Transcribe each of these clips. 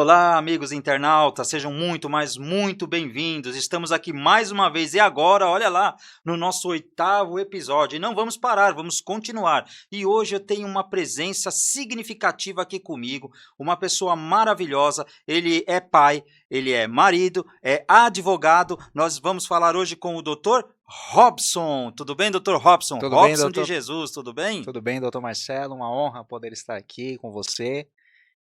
Olá, amigos internautas, sejam muito bem-vindos. Estamos aqui mais uma vez e agora, olha lá, no nosso 8º episódio. E não vamos parar, vamos continuar. E hoje eu tenho uma presença significativa aqui comigo, uma pessoa maravilhosa. Ele é pai, ele é marido, é advogado. Nós vamos falar hoje com o Dr. Robson. Tudo bem, Dr. Robson? Tudo bem, Robson de doutor? Jesus, tudo bem? Tudo bem, doutor Marcelo? Uma honra poder estar aqui com você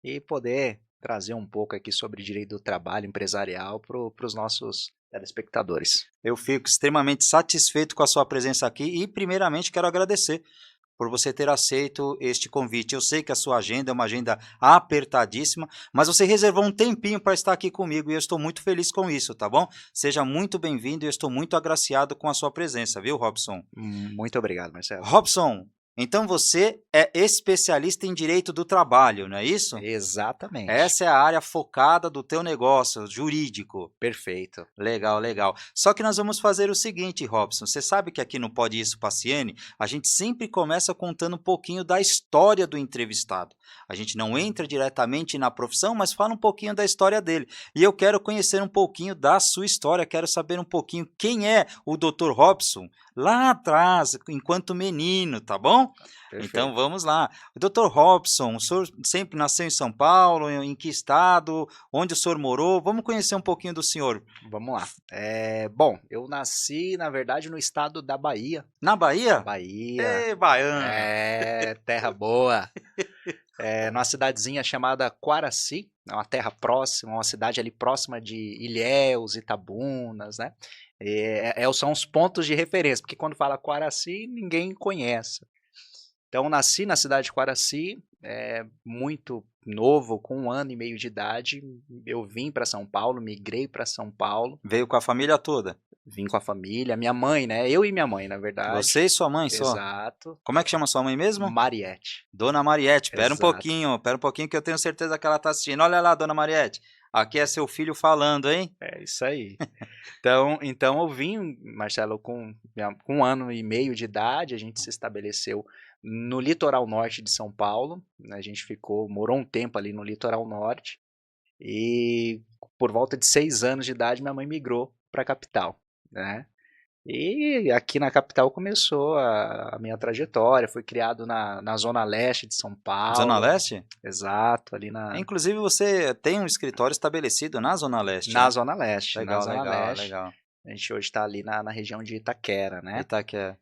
e poder trazer um pouco aqui sobre direito do trabalho empresarial para os nossos telespectadores. Eu fico extremamente satisfeito com a sua presença aqui e, primeiramente, quero agradecer por você ter aceito este convite. Eu sei que a sua agenda é uma agenda apertadíssima, mas você reservou um tempinho para estar aqui comigo e eu estou muito feliz com isso, tá bom? Seja muito bem-vindo e eu estou muito agraciado com a sua presença, viu, Robson? Muito obrigado, Marcelo. Robson, então você é especialista em direito do trabalho, não é isso? Exatamente. Essa é a área focada do teu negócio, jurídico. Perfeito. Legal, legal. Só que nós vamos fazer o seguinte, Robson, você sabe que aqui no Pode Isso Passeane, a gente sempre começa contando um pouquinho da história do entrevistado. A gente não entra diretamente na profissão, mas fala um pouquinho da história dele. E eu quero conhecer um pouquinho da sua história, quero saber um pouquinho quem é o Dr. Robson lá atrás, enquanto menino, tá bom? Perfeito. Então vamos lá. Dr. Robson, o senhor sempre nasceu em São Paulo, em que estado, onde o senhor morou? Vamos conhecer um pouquinho do senhor. Vamos lá. Bom, eu nasci, na verdade, no estado da Bahia. Na Bahia? Bahia. Ei, baiano. Terra boa. Numa cidadezinha chamada Quaraci, uma terra próxima, uma cidade ali próxima de Ilhéus, Itabunas, né? São os pontos de referência, porque quando fala Quaraci, ninguém conhece. Então, nasci na cidade de Quaraci, muito novo, com 1 ano e meio de idade. Eu vim para São Paulo, migrei para São Paulo. Veio com a família toda? Vim com a família, minha mãe, né? Eu e minha mãe, na verdade. Você e sua mãe só? Exato. Como é que chama sua mãe mesmo? Mariette. Dona Mariette. Pera um Exato. pouquinho que eu tenho certeza que ela está assistindo. Olha lá, Dona Mariette. Aqui é seu filho falando, hein? É isso aí. Então eu vim, Marcelo, com 1 ano e meio de idade, a gente se estabeleceu no litoral norte de São Paulo, né? A gente morou um tempo ali no litoral norte e por volta de 6 anos de idade minha mãe migrou para a capital, né? E aqui na capital começou a minha trajetória, fui criado na zona leste de São Paulo. Zona Leste? Exato, ali Inclusive você tem um escritório estabelecido na Zona Leste, na né? Zona Leste. Legal, na Zona legal, Leste. legal. A gente hoje está ali na região de Itaquera, né? Itaquera.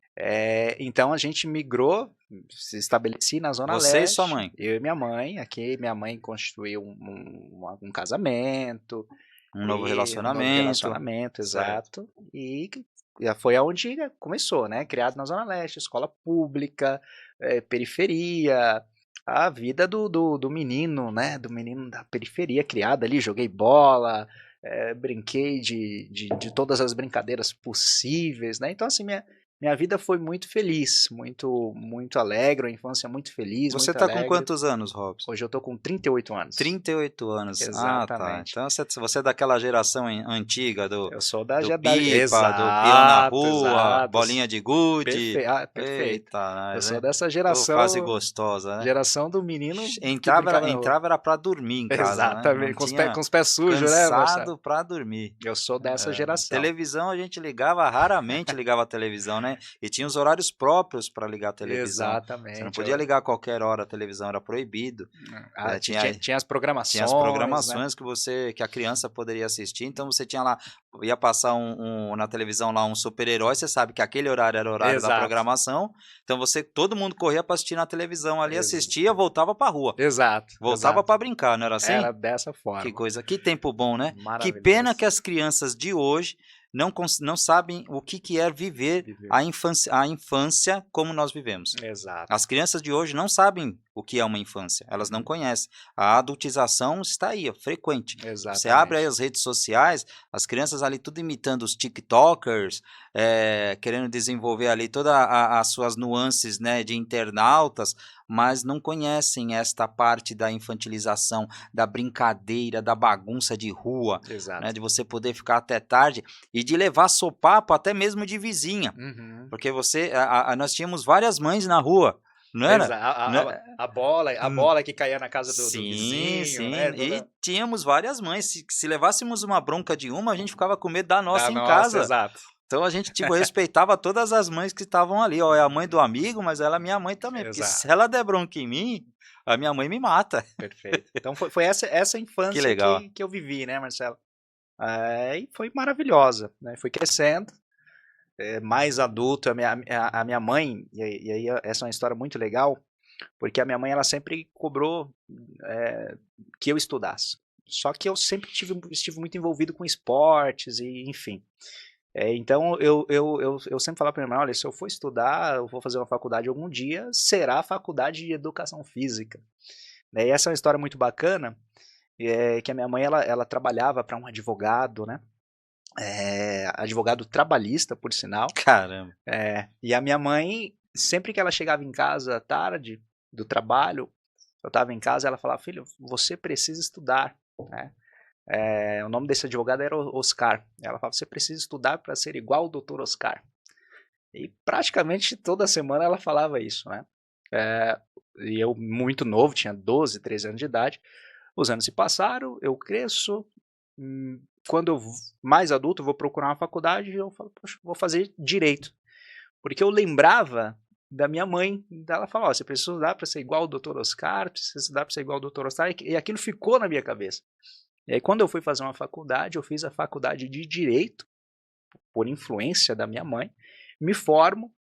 Então a gente migrou, se estabeleci na Zona Você Leste. e sua mãe? Eu e minha mãe. Aqui minha mãe constituiu um casamento. Um novo Um novo relacionamento. relacionamento, exato. E foi aonde começou, né? Criado na Zona Leste, escola pública, periferia, a vida do menino, né? Do menino da periferia, criado ali, joguei bola, brinquei de todas as brincadeiras possíveis, né? Então, assim, minha vida foi muito feliz, muito alegre, uma infância muito feliz, Você muito está com alegre. quantos anos, Robson? Hoje eu tô com 38 anos. 38 anos. Exatamente. Ah, tá. Então você é daquela geração antiga do Eu sou da pipa, do exato, peão na rua, exato. bolinha de gude. Perfeito. Eita, Eu nós, sou hein? dessa Ô, geração, fase gostosa, né? geração do menino que Entrava brincava na rua. era para dormir em casa, né? Exatamente, Não com os pés sujos, né, cansado Marcelo? para dormir. Eu sou dessa geração. Televisão a gente ligava, raramente ligava a televisão, né? E tinha os horários próprios para ligar a televisão. Exatamente. Você não podia ligar a qualquer hora a televisão, era proibido. Tinha as programações. Tinha as programações, né? que a criança poderia assistir, então você tinha lá, ia passar na televisão lá um super-herói, você sabe que aquele horário era o horário da programação, então todo mundo corria para assistir na televisão ali, assistia, voltava para rua. Exato. Voltava para brincar, não era assim? Era dessa forma. Que coisa, que tempo bom, né? Que Maravilhoso. pena que as crianças de hoje não sabem o que é viver a infância como nós vivemos. Exato. As crianças de hoje não sabem o que é uma infância, elas não conhecem. A adultização está aí, frequente. Exatamente. Você abre aí as redes sociais, as crianças ali tudo imitando os tiktokers, querendo desenvolver ali todas as suas nuances, né, de internautas, mas não conhecem esta parte da infantilização, da brincadeira, da bagunça de rua, Exato. né, de você poder ficar até tarde e de levar sopapo até mesmo de vizinha. Uhum. Porque nós tínhamos várias mães na rua, Não era? Não é- A bola que caía na casa do Sim, vizinho, sim. né? E tínhamos várias mães. Se levássemos uma bronca de uma, a gente ficava com medo da Da nossa em nossa, casa. exato. Então a gente, tipo, respeitava todas as mães que estavam ali. Ó, é a mãe do amigo, mas ela é minha mãe também. Porque se Exato. ela der bronca em mim, a minha mãe me mata. Perfeito. Então foi essa Que infância legal. que eu vivi, né, Marcelo? E foi maravilhosa, né? Fui crescendo, mais adulto. A minha mãe, e aí essa é uma história muito legal, porque a minha mãe ela sempre cobrou que eu estudasse. Só que eu sempre estive muito envolvido com esportes e enfim. Então eu sempre falava para minha mãe, olha, se eu for estudar, eu vou fazer uma faculdade algum dia, será a faculdade de educação física. E essa é uma história muito bacana, que a minha mãe ela trabalhava para um advogado, né? Advogado trabalhista, por sinal. Caramba. E a minha mãe, sempre que ela chegava em casa à tarde do trabalho, eu estava em casa, ela falava, filho, você precisa estudar, né? O nome desse advogado era Oscar. Ela falava, você precisa estudar para ser igual o Dr. Oscar. E praticamente toda semana ela falava isso, né? E eu, muito novo, tinha 12, 13 anos de idade. Os anos se passaram, eu cresço. Quando eu mais adulto, eu vou procurar uma faculdade e eu falo, poxa, vou fazer direito. Porque eu lembrava da minha mãe, ela falava, você precisa estudar para ser igual o Dr. Oscar, precisa estudar para ser igual o Dr. Oscar, e aquilo ficou na minha cabeça. E aí quando eu fui fazer uma faculdade, eu fiz a faculdade de Direito, por influência da minha mãe, me formo.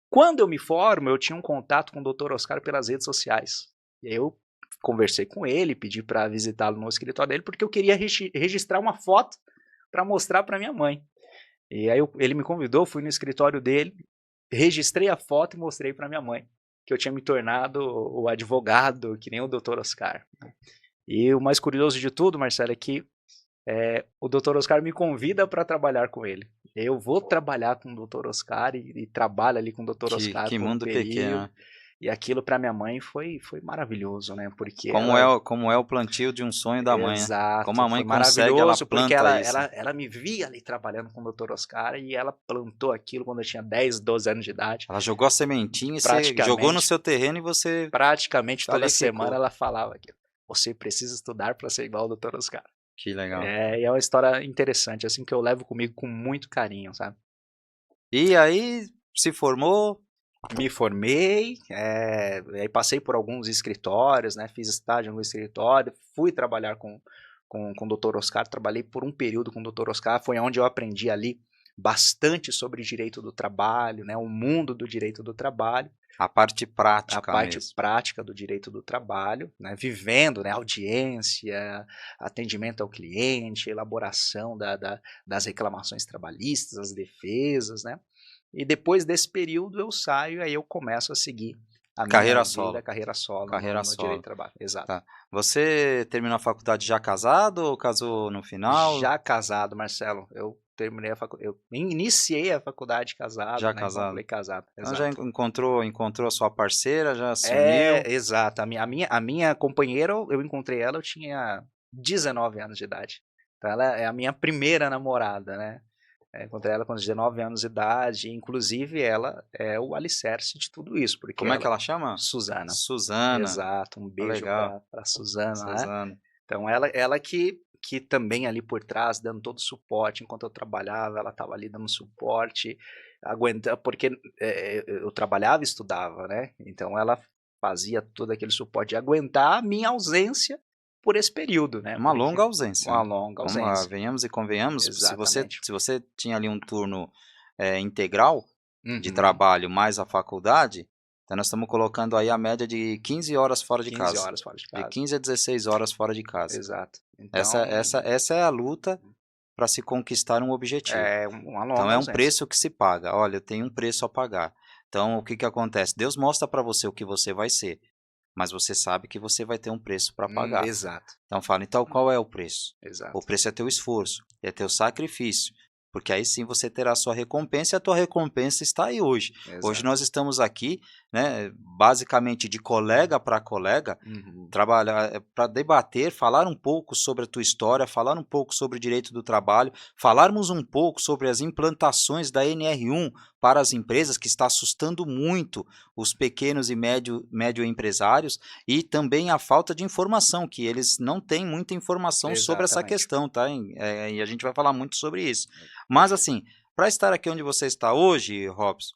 Quando eu me formo, eu tinha um contato com o Dr. Oscar pelas redes sociais. E aí eu conversei com ele, pedi para visitá-lo no escritório dele, porque eu queria registrar uma foto para mostrar para minha mãe. E aí ele me convidou, fui no escritório dele, registrei a foto e mostrei para minha mãe, que eu tinha me tornado o advogado, que nem o Dr. Oscar. E o mais curioso de tudo, Marcelo, é que o Dr. Oscar me convida para trabalhar com ele. Eu vou trabalhar com o Dr. Oscar e trabalho ali com o Dr. Oscar Que por um mundo período. pequeno. E aquilo para minha mãe foi maravilhoso, né? Porque Como é o plantio de um sonho da mãe, né? Exato, Como a mãe foi consegue, ela maravilhoso, porque planta isso. ela me via ali trabalhando com o Dr. Oscar e ela plantou aquilo quando eu tinha 10, 12 anos de idade. Ela jogou a sementinha, você jogou no seu terreno e você... Praticamente toda ali semana ficou. ela falava aquilo. Você precisa estudar para ser igual ao Dr. Oscar. Que legal. E é uma história interessante, assim, que eu levo comigo com muito carinho, sabe? E aí, se formou, Me formei, aí passei por alguns escritórios, né? Fiz estágio em algum escritório, fui trabalhar com o Dr. Oscar, trabalhei por um período com o Dr. Oscar, foi onde eu aprendi ali bastante sobre direito do trabalho, né? O mundo do direito do trabalho. a parte prática A parte mesmo. prática do direito do trabalho, né? Vivendo, né? Audiência, atendimento ao cliente, elaboração das reclamações trabalhistas, as defesas, né? E depois desse período eu saio, aí eu começo a seguir a Carreira minha solo. vida, carreira solo Carreira no solo. direito do trabalho. Exato. Tá. Você terminou a faculdade já casado ou casou no final? Já casado, Marcelo. Eu terminei eu iniciei a faculdade casado, Já né? casado. Concluí casado. Então Exato. já encontrou a sua parceira, já se uniu. Exato. A minha companheira, eu encontrei ela, eu tinha 19 anos de idade. Então ela é a minha primeira namorada, né? Encontrei ela com 19 anos de idade, inclusive ela é o alicerce de tudo isso. Porque Como é que ela chama? Suzana. Suzana. Exato, um beijo Legal. para Suzana, né? Suzana. Então ela que também ali por trás, dando todo o suporte, enquanto eu trabalhava, ela estava ali dando suporte, porque eu trabalhava e estudava, né? Então ela fazia todo aquele suporte de aguentar a minha ausência por esse período, né? Uma longa ausência. Uma né? longa Vamos lá, ausência. venhamos e convenhamos. Exatamente. Se você tinha ali um turno integral de Uhum. trabalho mais a faculdade, então nós estamos colocando aí a média de 15 horas fora de 15 casa. horas fora de casa. De 15 a 16 horas fora de casa. Exato. Então, Essa é a luta para se conquistar um objetivo. é uma longa Então é um ausência. preço que se paga. Olha, eu tenho um preço a pagar. Então o que acontece? Deus mostra para você o que você vai ser, mas você sabe que você vai ter um preço para pagar. Exato. Então fala, então qual é o preço? Exato. O preço é teu esforço, é teu sacrifício, porque aí sim você terá a sua recompensa e a tua recompensa está aí hoje. Exato. Hoje nós estamos aqui né, basicamente de colega para colega, Uhum. trabalhar para debater, falar um pouco sobre a tua história, falar um pouco sobre o direito do trabalho, falarmos um pouco sobre as implantações da NR1 para as empresas, que está assustando muito os pequenos e médio empresários, e também a falta de informação, que eles não têm muita informação sobre essa Exatamente. questão, tá? E a gente vai falar muito sobre isso. Mas Perfeito. assim, para estar aqui onde você está hoje, Robson,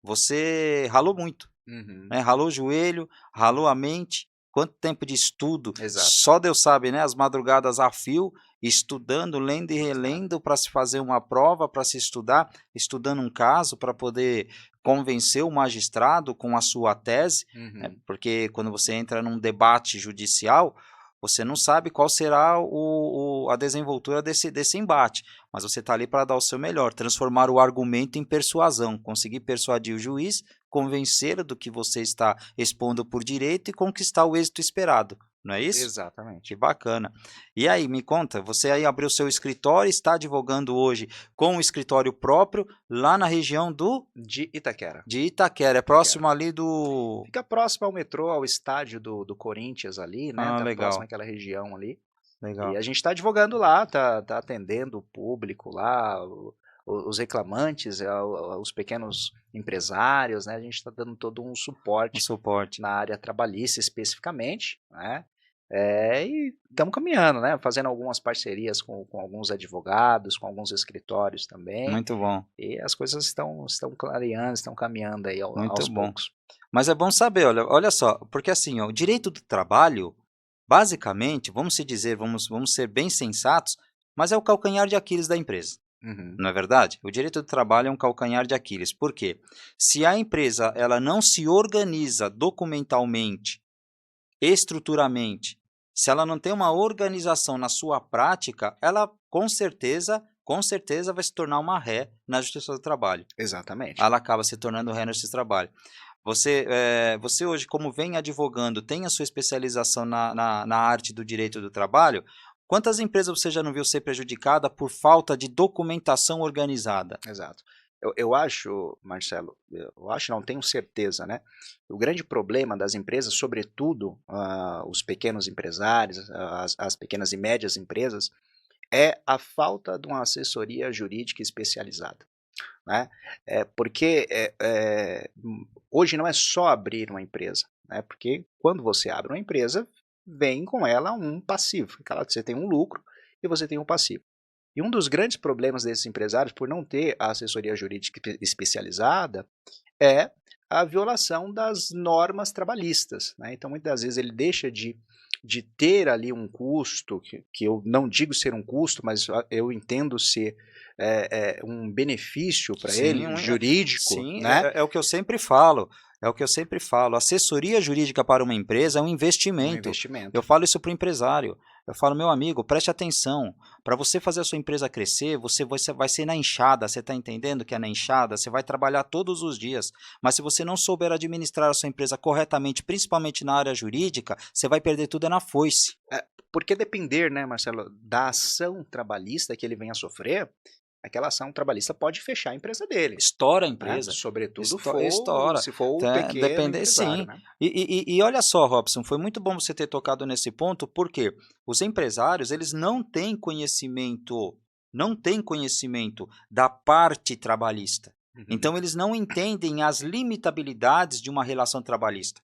você ralou muito, Uhum. né, ralou o joelho, ralou a mente, quanto tempo de estudo, Exato, só Deus sabe, né, as madrugadas a fio, estudando, lendo e exato. relendo para se fazer uma prova, para se estudar, estudando um caso para poder convencer o magistrado com a sua tese, né, Uhum. porque quando você entra num debate judicial, você não sabe qual será a desenvoltura desse embate, mas você está ali para dar o seu melhor, transformar o argumento em persuasão, conseguir persuadir o juiz, convencê-lo do que você está expondo por direito e conquistar o êxito esperado, não é isso? Que Exatamente. bacana. E aí, me conta, você aí abriu seu escritório, está advogando hoje com um escritório próprio lá na região De Itaquera. de Itaquera, é Itaquera. próximo ali do... Fica próximo ao metrô, ao estádio do Corinthians ali, né, Ah, tá próximo legal, àquela região ali. E legal. a gente está advogando lá, tá atendendo o público lá, os reclamantes, os pequenos empresários, né, a gente está dando todo um Um suporte suporte. na área trabalhista especificamente, né, e estamos caminhando, né, fazendo algumas parcerias com alguns advogados, com alguns escritórios também, Muito bom, e as coisas estão clareando, estão caminhando aí muito aos bom. poucos. Mas é bom saber, olha só, porque assim, ó, o direito do trabalho, basicamente, vamos se dizer, vamos ser bem sensatos, mas é o calcanhar de Aquiles da empresa. Uhum, Não é verdade? O direito do trabalho é um calcanhar de Aquiles. Por quê? Se a empresa ela não se organiza documentalmente, estruturalmente, se ela não tem uma organização na sua prática, ela com certeza vai se tornar uma ré na Justiça do Trabalho. exatamente. Ela acaba se tornando ré na Justiça do Trabalho. Você hoje, como vem advogando, tem a sua especialização na arte do direito do trabalho, quantas empresas você já não viu ser prejudicada por falta de documentação organizada? Exato. Eu acho, Marcelo, eu acho, não tenho certeza, né? O grande problema das empresas, sobretudo os pequenos empresários, as pequenas e médias empresas, é a falta de uma assessoria jurídica especializada, né? Porque hoje não é só abrir uma empresa, né? Porque quando você abre uma empresa, vem com ela um passivo. Claro, você tem um lucro e você tem um passivo. E um dos grandes problemas desses empresários, por não ter a assessoria jurídica especializada, é a violação das normas trabalhistas, né? Então, muitas vezes, ele deixa de ter ali um custo, que eu não digo ser um custo, mas eu entendo ser um benefício para Sim, ele, jurídico, sim, né? é o que eu sempre falo. É o que eu sempre falo. Assessoria jurídica para uma empresa é um Um investimento. Eu investimento. falo isso para o empresário. Eu falo, meu amigo, preste atenção. Para você fazer a sua empresa crescer, você vai ser na enxada. Você está entendendo que é na enxada? Você vai trabalhar todos os dias. Mas se você não souber administrar a sua empresa corretamente, principalmente na área jurídica, você vai perder tudo na foice. Porque depender, né, Marcelo, da ação trabalhista que ele venha a sofrer, aquela ação trabalhista pode fechar a empresa dele, Estoura a né? empresa. Sobretudo Estoura, se for o tá, pequeno depender, empresário, sim. né? E olha só, Robson, foi muito bom você ter tocado nesse ponto, porque os empresários, eles não têm conhecimento da parte trabalhista. Uhum. Então, eles não entendem as limitabilidades de uma relação trabalhista.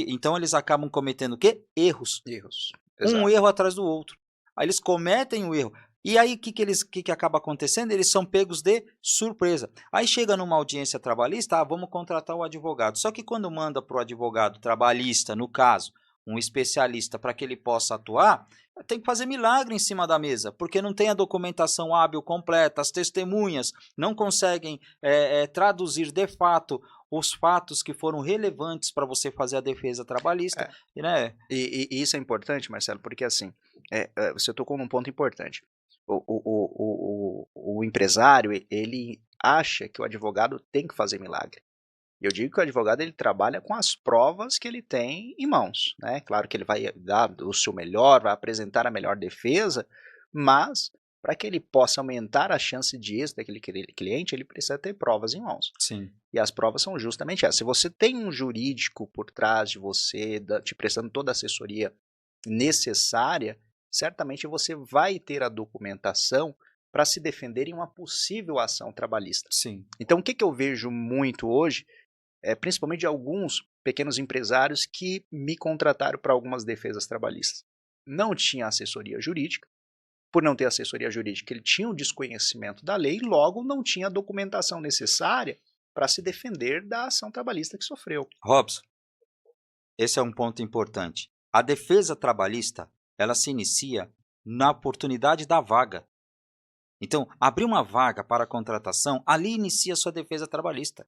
Então, eles acabam cometendo o quê? Erros. Erros. Um Exato. erro atrás do outro. Aí eles cometem o erro. E aí, o que acaba acontecendo? Eles são pegos de surpresa. Aí chega numa audiência trabalhista, vamos contratar o advogado. Só que quando manda para o advogado trabalhista, no caso, um especialista para que ele possa atuar, tem que fazer milagre em cima da mesa, porque não tem a documentação hábil completa, as testemunhas não conseguem traduzir de fato os fatos que foram relevantes para você fazer a defesa trabalhista, É, né? e isso é importante, Marcelo, porque assim, você tocou num ponto importante. O empresário, ele acha que o advogado tem que fazer milagre. Eu digo que o advogado ele trabalha com as provas que ele tem em mãos, né? Claro que ele vai dar o seu melhor, vai apresentar a melhor defesa, mas para que ele possa aumentar a chance de êxito daquele cliente, ele precisa ter provas em mãos. Sim. E as provas são justamente essas. Se você tem um jurídico por trás de você, te prestando toda a assessoria necessária, certamente você vai ter a documentação para se defender em uma possível ação trabalhista. Sim. Então, o que eu vejo muito hoje, principalmente de alguns pequenos empresários que me contrataram para algumas defesas trabalhistas. Não tinha assessoria jurídica. Por não ter assessoria jurídica, ele tinha o desconhecimento da lei, logo não tinha a documentação necessária para se defender da ação trabalhista que sofreu. Robson, esse é um ponto importante. A defesa trabalhista, ela se inicia na oportunidade da vaga. Então, abrir uma vaga para contratação, ali inicia a sua defesa trabalhista.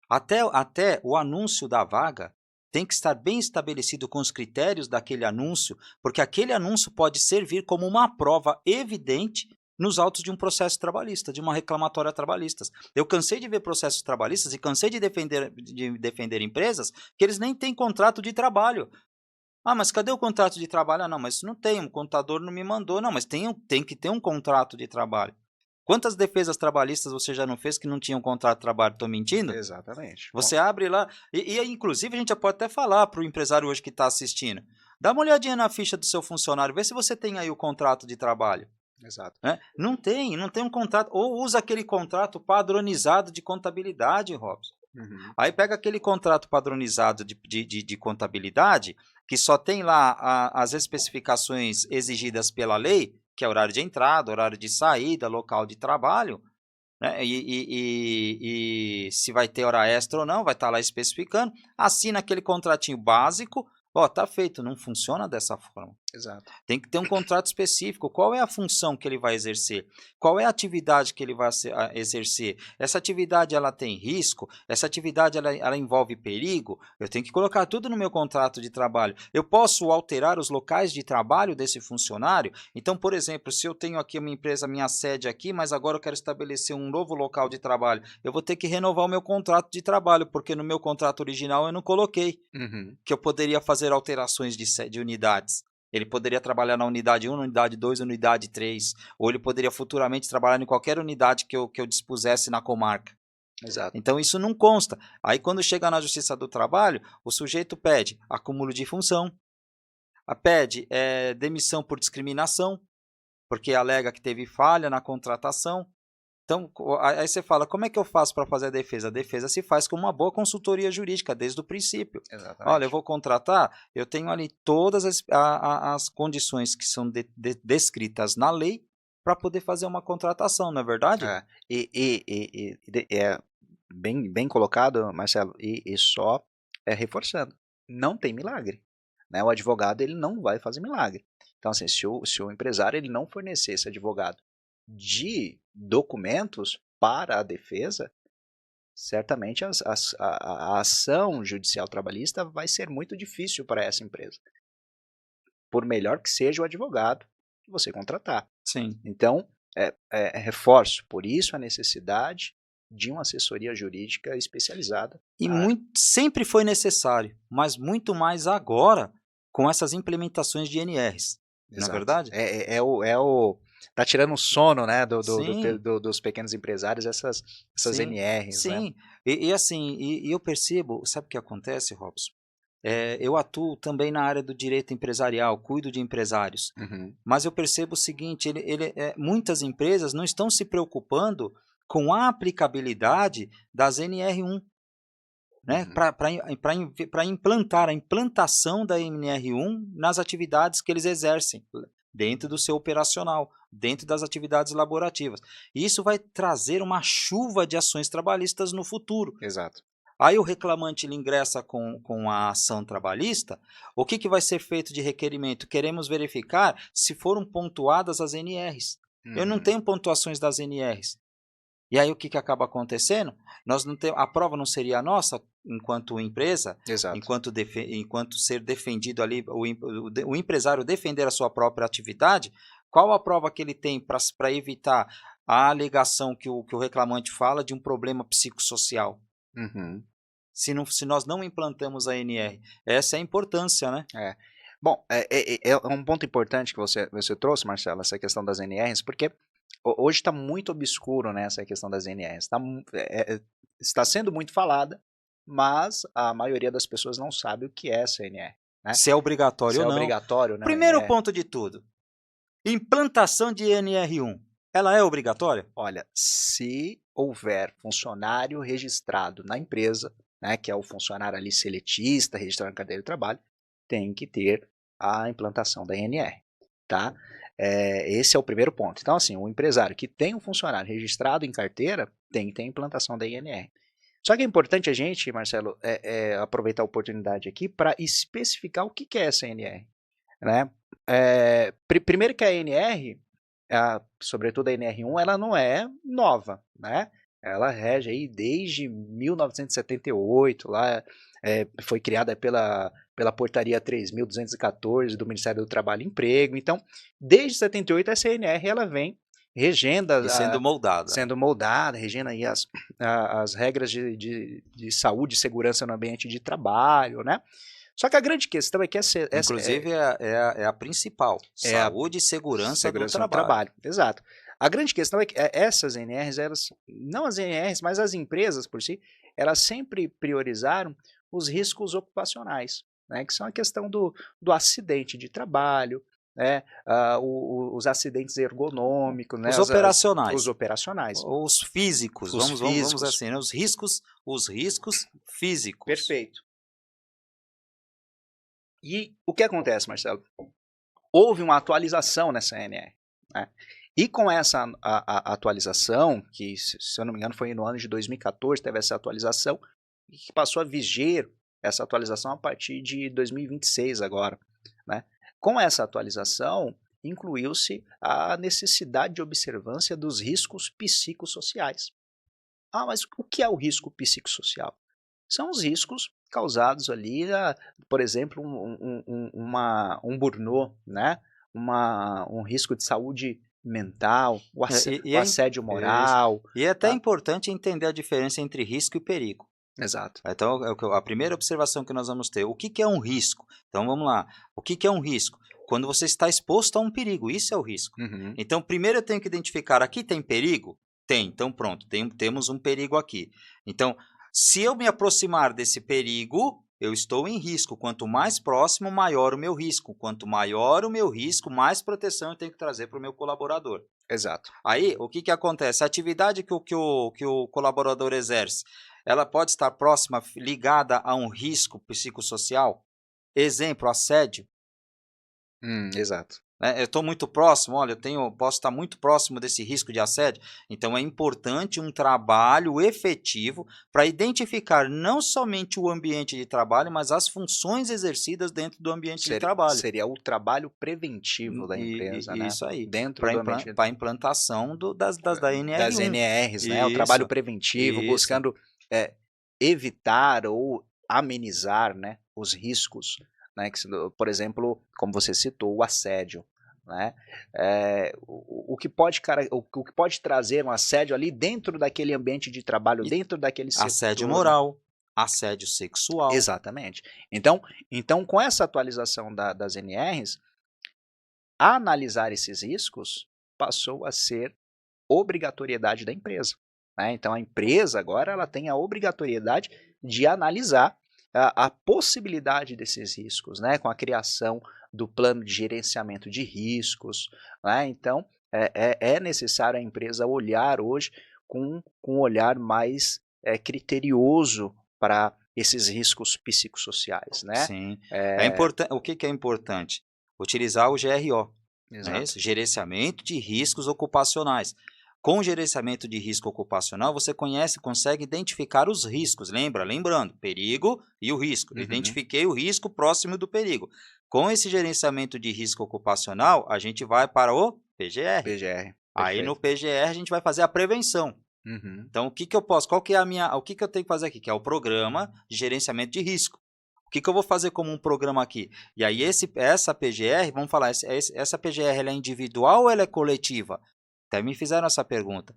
Até o anúncio da vaga tem que estar bem estabelecido com os critérios daquele anúncio, porque aquele anúncio pode servir como uma prova evidente nos autos de um processo trabalhista, de uma reclamatória trabalhista. Eu cansei de ver processos trabalhistas e cansei de defender empresas que eles nem têm contrato de trabalho. Ah, mas cadê o contrato de trabalho? Ah, não, mas não tem, o contador não me mandou. Não, mas tem que ter um contrato de trabalho. Quantas defesas trabalhistas você já não fez que não tinham contrato de trabalho? Estou mentindo? Exatamente. Você abre lá, e inclusive a gente já pode até falar para o empresário hoje que está assistindo, dá uma olhadinha na ficha do seu funcionário, vê se você tem aí o contrato de trabalho. Exato. Né? Não tem um contrato, ou usa aquele contrato padronizado de contabilidade, Robson. Uhum. Aí pega aquele contrato padronizado de contabilidade, que só tem lá as especificações exigidas pela lei, que é horário de entrada, horário de saída, local de trabalho, né? E se vai ter hora extra ou não, vai estar lá especificando. Assina aquele contratinho básico, ó, tá feito, não funciona dessa forma. Exato. Tem que ter um contrato específico. Qual é a função que ele vai exercer? Qual é a atividade que ele vai exercer? Essa atividade ela tem risco? Essa atividade ela envolve perigo? Eu tenho que colocar tudo no meu contrato de trabalho. Eu posso alterar os locais de trabalho desse funcionário? Então, por exemplo, se eu tenho aqui uma empresa, minha sede aqui, mas agora eu quero estabelecer um novo local de trabalho, eu vou ter que renovar o meu contrato de trabalho, porque no meu contrato original eu não coloquei que eu poderia fazer alterações de unidades. Ele poderia trabalhar na unidade 1, na unidade 2, na unidade 3, ou ele poderia futuramente trabalhar em qualquer unidade que eu dispusesse na comarca. Exato. Então isso não consta. Aí quando chega na Justiça do Trabalho, o sujeito pede acúmulo de função, pede demissão por discriminação, porque alega que teve falha na contratação. Então, aí você fala, como é que eu faço para fazer a defesa? A defesa se faz com uma boa consultoria jurídica, desde o princípio. Exatamente. Olha, eu vou contratar, eu tenho ali todas as condições que são descritas na lei para poder fazer uma contratação, não é verdade? É bem colocado, Marcelo, e só reforçando, não tem milagre. Né? O advogado ele não vai fazer milagre. Então, assim, se o empresário ele não fornecer esse advogado de documentos para a defesa, certamente a ação judicial trabalhista vai ser muito difícil para essa empresa. Por melhor que seja o advogado que você contratar. Sim. Então, reforço, por isso a necessidade de uma assessoria jurídica especializada. E sempre foi necessário, mas muito mais agora com essas implementações de NRs. Não é verdade? Tá tirando o sono, né, dos pequenos empresários, essas NRs. Sim, né? E assim, eu percebo, sabe o que acontece, Robson? Eu atuo também na área do direito empresarial, cuido de empresários, mas eu percebo o seguinte, muitas empresas não estão se preocupando com a aplicabilidade das NR1. Né, para implantar a implantação da NR1 nas atividades que eles exercem, dentro do seu operacional, dentro das atividades laborativas. E isso vai trazer uma chuva de ações trabalhistas no futuro. Exato. Aí o reclamante ele ingressa com a ação trabalhista, o que vai ser feito de requerimento? Queremos verificar se foram pontuadas as NRs. Eu não tenho pontuações das NRs. E aí o que acaba acontecendo? A prova não seria nossa enquanto empresa, Exato. enquanto ser defendido ali, o empresário defender a sua própria atividade, qual a prova que ele tem para evitar a alegação que o reclamante fala de um problema psicossocial? Se nós não implantamos a NR, essa é a importância, né? Bom, é um ponto importante que você trouxe, Marcelo, essa questão das NRs, porque hoje está muito obscuro, né, essa questão das NRs. Está sendo muito falada, mas a maioria das pessoas não sabe o que é essa NR, né? Se é obrigatório Se ou é não. obrigatório ou não Primeiro NR. ponto de tudo, implantação de NR1, ela é obrigatória? Olha, se houver funcionário registrado na empresa, né, que é o funcionário ali seletista, registrado na carteira de trabalho, tem que ter a implantação da INR, tá? Esse é o primeiro ponto. Então, assim, o empresário que tem um funcionário registrado em carteira tem que ter a implantação da INR. Só que é importante a gente, Marcelo, aproveitar a oportunidade aqui para especificar o que é essa INR, né? Primeiro que a INR, sobretudo a NR1, ela não é nova, né? Ela rege aí desde 1978, lá foi criada pela portaria 3.214 do Ministério do Trabalho e Emprego. Então, desde 78 a CNR ela vem regendo, E sendo moldada. regendo aí as regras de saúde e segurança no ambiente de trabalho, né? Só que a grande questão é que Inclusive é a principal, é a saúde e segurança do segurança no trabalho. trabalho, exato. A grande questão é que essas NRs, elas, não as NRs, mas as empresas por si, elas sempre priorizaram os riscos ocupacionais, né, que são a questão do acidente de trabalho, né, os acidentes ergonômicos, né, Os os operacionais, operacionais, os físicos, os vamos físicos. assim, né? Os riscos físicos. Perfeito. E o que acontece, Marcelo? Houve uma atualização nessa NR, né? E com essa atualização, que se eu não me engano foi no ano de 2014, teve essa atualização, e que passou a viger essa atualização a partir de 2026 agora, né? Com essa atualização, incluiu-se a necessidade de observância dos riscos psicossociais. Mas o que é o risco psicossocial? São os riscos causados ali, por exemplo, um burnout, né? Um risco de saúde mental, o assédio moral. E é até Tá? importante entender a diferença entre risco e perigo. Exato. Então, a primeira observação que nós vamos ter, o que é um risco? Então, vamos lá. O que é um risco? Quando você está exposto a um perigo, isso é o risco. Uhum. Então, primeiro eu tenho que identificar, aqui tem perigo? Tem, então pronto, temos um perigo aqui. Então, se eu me aproximar desse perigo, eu estou em risco. Quanto mais próximo, maior o meu risco. Quanto maior o meu risco, mais proteção eu tenho que trazer para o meu colaborador. Exato. Aí, o que acontece? A atividade que o colaborador exerce, ela pode estar próxima, ligada a um risco psicossocial? Exemplo, assédio. Exato. Eu estou muito próximo, olha, posso estar muito próximo desse risco de assédio. Então, é importante um trabalho efetivo para identificar não somente o ambiente de trabalho, mas as funções exercidas dentro do ambiente de trabalho. Seria o trabalho preventivo da empresa, né? Isso aí, Dentro do ambiente para a implantação das da das NR1. NRs, né? O trabalho preventivo, isso. buscando evitar ou amenizar, né, os riscos, né, por exemplo, como você citou, o assédio, né? O que pode trazer um assédio ali dentro daquele ambiente de trabalho, dentro daquele setor, assédio né? moral, assédio sexual. Exatamente. Então com essa atualização das NRs, analisar esses riscos passou a ser obrigatoriedade da empresa, né? Então a empresa agora ela tem a obrigatoriedade de analisar a possibilidade desses riscos, né? Com a criação do plano de gerenciamento de riscos, né? Então é necessário a empresa olhar hoje com um olhar mais criterioso para esses riscos psicossociais, né? Sim. O que é importante? Utilizar o GRO, não é isso? Gerenciamento de riscos ocupacionais. Com o gerenciamento de risco ocupacional, você consegue identificar os riscos. Lembrando, perigo e o risco. Uhum. Identifiquei o risco próximo do perigo. Com esse gerenciamento de risco ocupacional, a gente vai para o PGR. Aí no PGR a gente vai fazer a prevenção. Uhum. Então, o que eu posso? O que eu tenho que fazer aqui? Que é o programa de gerenciamento de risco. O que eu vou fazer como um programa aqui? E aí, essa PGR, vamos falar, essa PGR ela é individual ou ela é coletiva? Até me fizeram essa pergunta.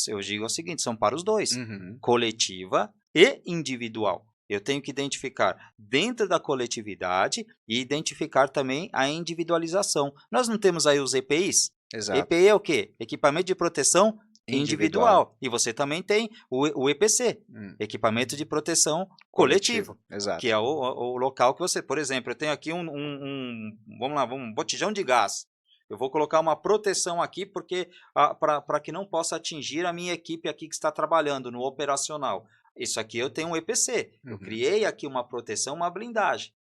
Eu digo o seguinte, são para os dois. Uhum. Coletiva e individual. Eu tenho que identificar dentro da coletividade e identificar também a individualização. Nós não temos aí os EPIs? Exato. EPI é o quê? Equipamento de proteção Individual. individual. E você também tem o EPC, Hum, Equipamento de Proteção coletivo. Coletivo, que Exato. é o local que você... Por exemplo, eu tenho aqui vamos lá, um botijão de gás. Eu vou colocar uma proteção aqui porque para que não possa atingir a minha equipe aqui que está trabalhando no operacional. Isso aqui eu tenho um EPC. Eu Uhum. criei aqui uma proteção, uma blindagem.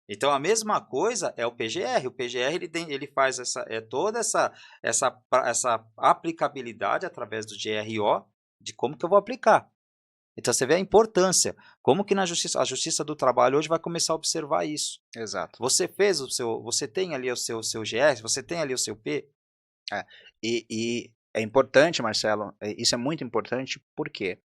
Então a mesma coisa é o PGR. O PGR ele faz toda essa aplicabilidade através do GRO de como que eu vou aplicar. Então você vê a importância, como que a Justiça do Trabalho hoje vai começar a observar isso. Exato. Você tem ali o seu GR, você tem ali o seu P. E é importante, Marcelo, isso é muito importante, por quê?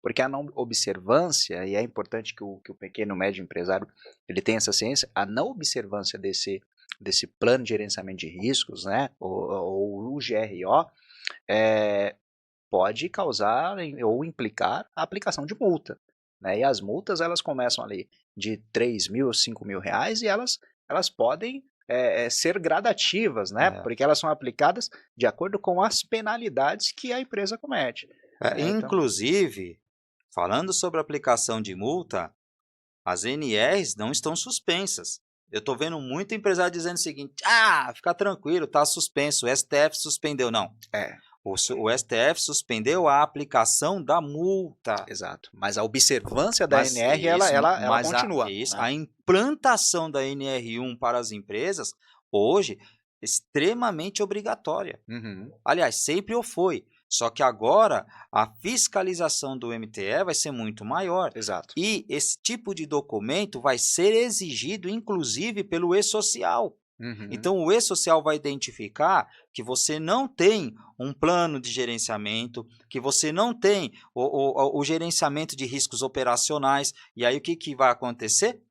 Porque a não observância, e é importante que o pequeno e médio empresário ele tenha essa ciência, a não observância desse plano de gerenciamento de riscos, né, ou o GRO, pode causar ou implicar a aplicação de multa. Né? E as multas elas começam ali de 3 mil, 5 mil reais e elas podem ser gradativas, né? Porque elas são aplicadas de acordo com as penalidades que a empresa comete. Inclusive, falando sobre a aplicação de multa, as NRs não estão suspensas. Eu estou vendo muito empresário dizendo o seguinte: fica tranquilo, está suspenso, o STF suspendeu. Não. O STF suspendeu a aplicação da multa. Exato. Mas a observância da NR, ela continua. A implantação da NR1 para as empresas, hoje, é extremamente obrigatória. Uhum. Aliás, sempre o foi. Só que agora a fiscalização do MTE vai ser muito maior. Exato. E esse tipo de documento vai ser exigido, inclusive, pelo E-Social. Uhum. Então, o E-Social vai identificar que você não tem um plano de gerenciamento, que você não tem o gerenciamento de riscos operacionais. E aí, o que vai acontecer?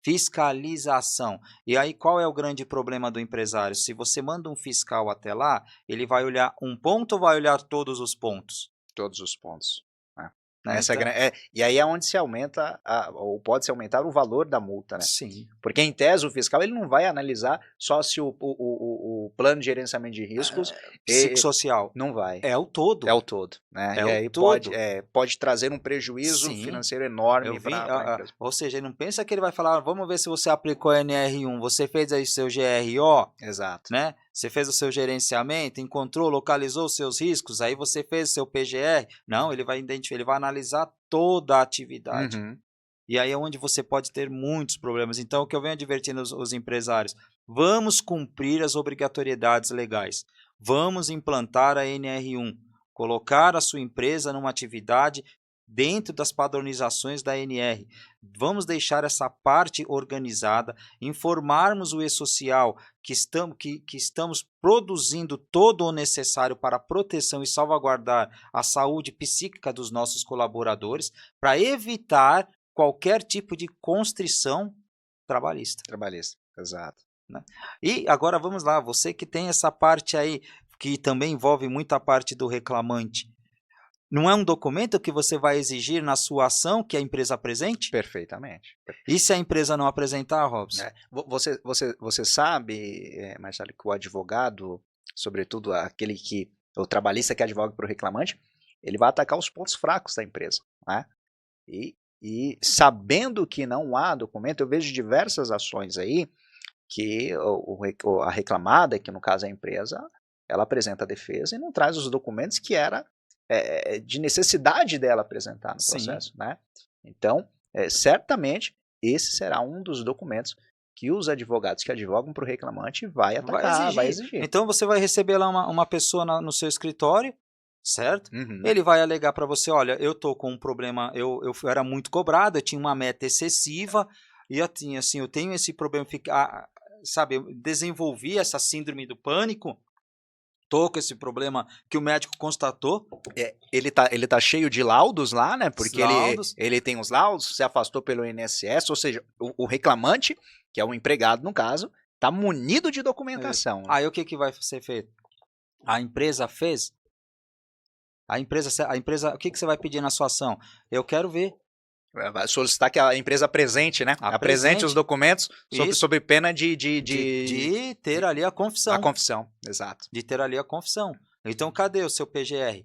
Fiscalização. E aí, qual é o grande problema do empresário? Se você manda um fiscal até lá, ele vai olhar um ponto ou vai olhar todos os pontos? Todos os pontos. E aí é onde se aumenta, ou pode se aumentar o valor da multa, né? Sim. Porque em tese o fiscal ele não vai analisar só se o plano de gerenciamento de riscos psicossocial. Não vai. É o todo. É o todo. Né? É e aí pode trazer um prejuízo financeiro enorme para a empresa. Ou seja, ele não pensa que ele vai falar, vamos ver se você aplicou a NR1, você fez aí seu GRO. Exato. Né? Você fez o seu gerenciamento, encontrou, localizou os seus riscos, aí você fez o seu PGR. Não, ele vai analisar toda a atividade. Uhum. E aí é onde você pode ter muitos problemas. Então, o que eu venho advertindo os empresários, vamos cumprir as obrigatoriedades legais. Vamos implantar a NR1, colocar a sua empresa numa atividade dentro das padronizações da NR. Vamos deixar essa parte organizada, informarmos o E-Social que estamos produzindo todo o necessário para a proteção e salvaguardar a saúde psíquica dos nossos colaboradores, para evitar qualquer tipo de constrição trabalhista. Exato. Né? E agora vamos lá, você que tem essa parte aí, que também envolve muita parte do reclamante, não é um documento que você vai exigir na sua ação que a empresa apresente? Perfeitamente. E se a empresa não apresentar, Robson? Você sabe, Marcelo, que o advogado, sobretudo o trabalhista que advoga para o reclamante, ele vai atacar os pontos fracos da empresa. Né? E sabendo que não há documento, eu vejo diversas ações aí que a reclamada, que no caso é a empresa, ela apresenta a defesa e não traz os documentos que era de necessidade dela apresentar no processo. Né? Então, certamente, esse será um dos documentos que os advogados que advogam para o reclamante vai atacar, vai exigir. Então, você vai receber lá uma pessoa no seu escritório, certo? Uhum. Ele vai alegar para você, olha, eu tô com um problema, eu era muito cobrado, eu tinha uma meta excessiva, e eu tenho esse problema, eu desenvolvi essa síndrome do pânico, tô com esse problema que o médico constatou. Ele tá cheio de laudos lá, né? Porque ele tem os laudos, se afastou pelo INSS, ou seja, o reclamante, que é o empregado no caso, tá munido de documentação. Né? Aí o que vai ser feito? A empresa fez? A empresa, o que você vai pedir na sua ação? Eu quero ver. Vai solicitar que a empresa apresente, né? Apresente os documentos sob pena de ter ali a confissão. A confissão, exato. De ter ali a confissão. Então, cadê o seu PGR?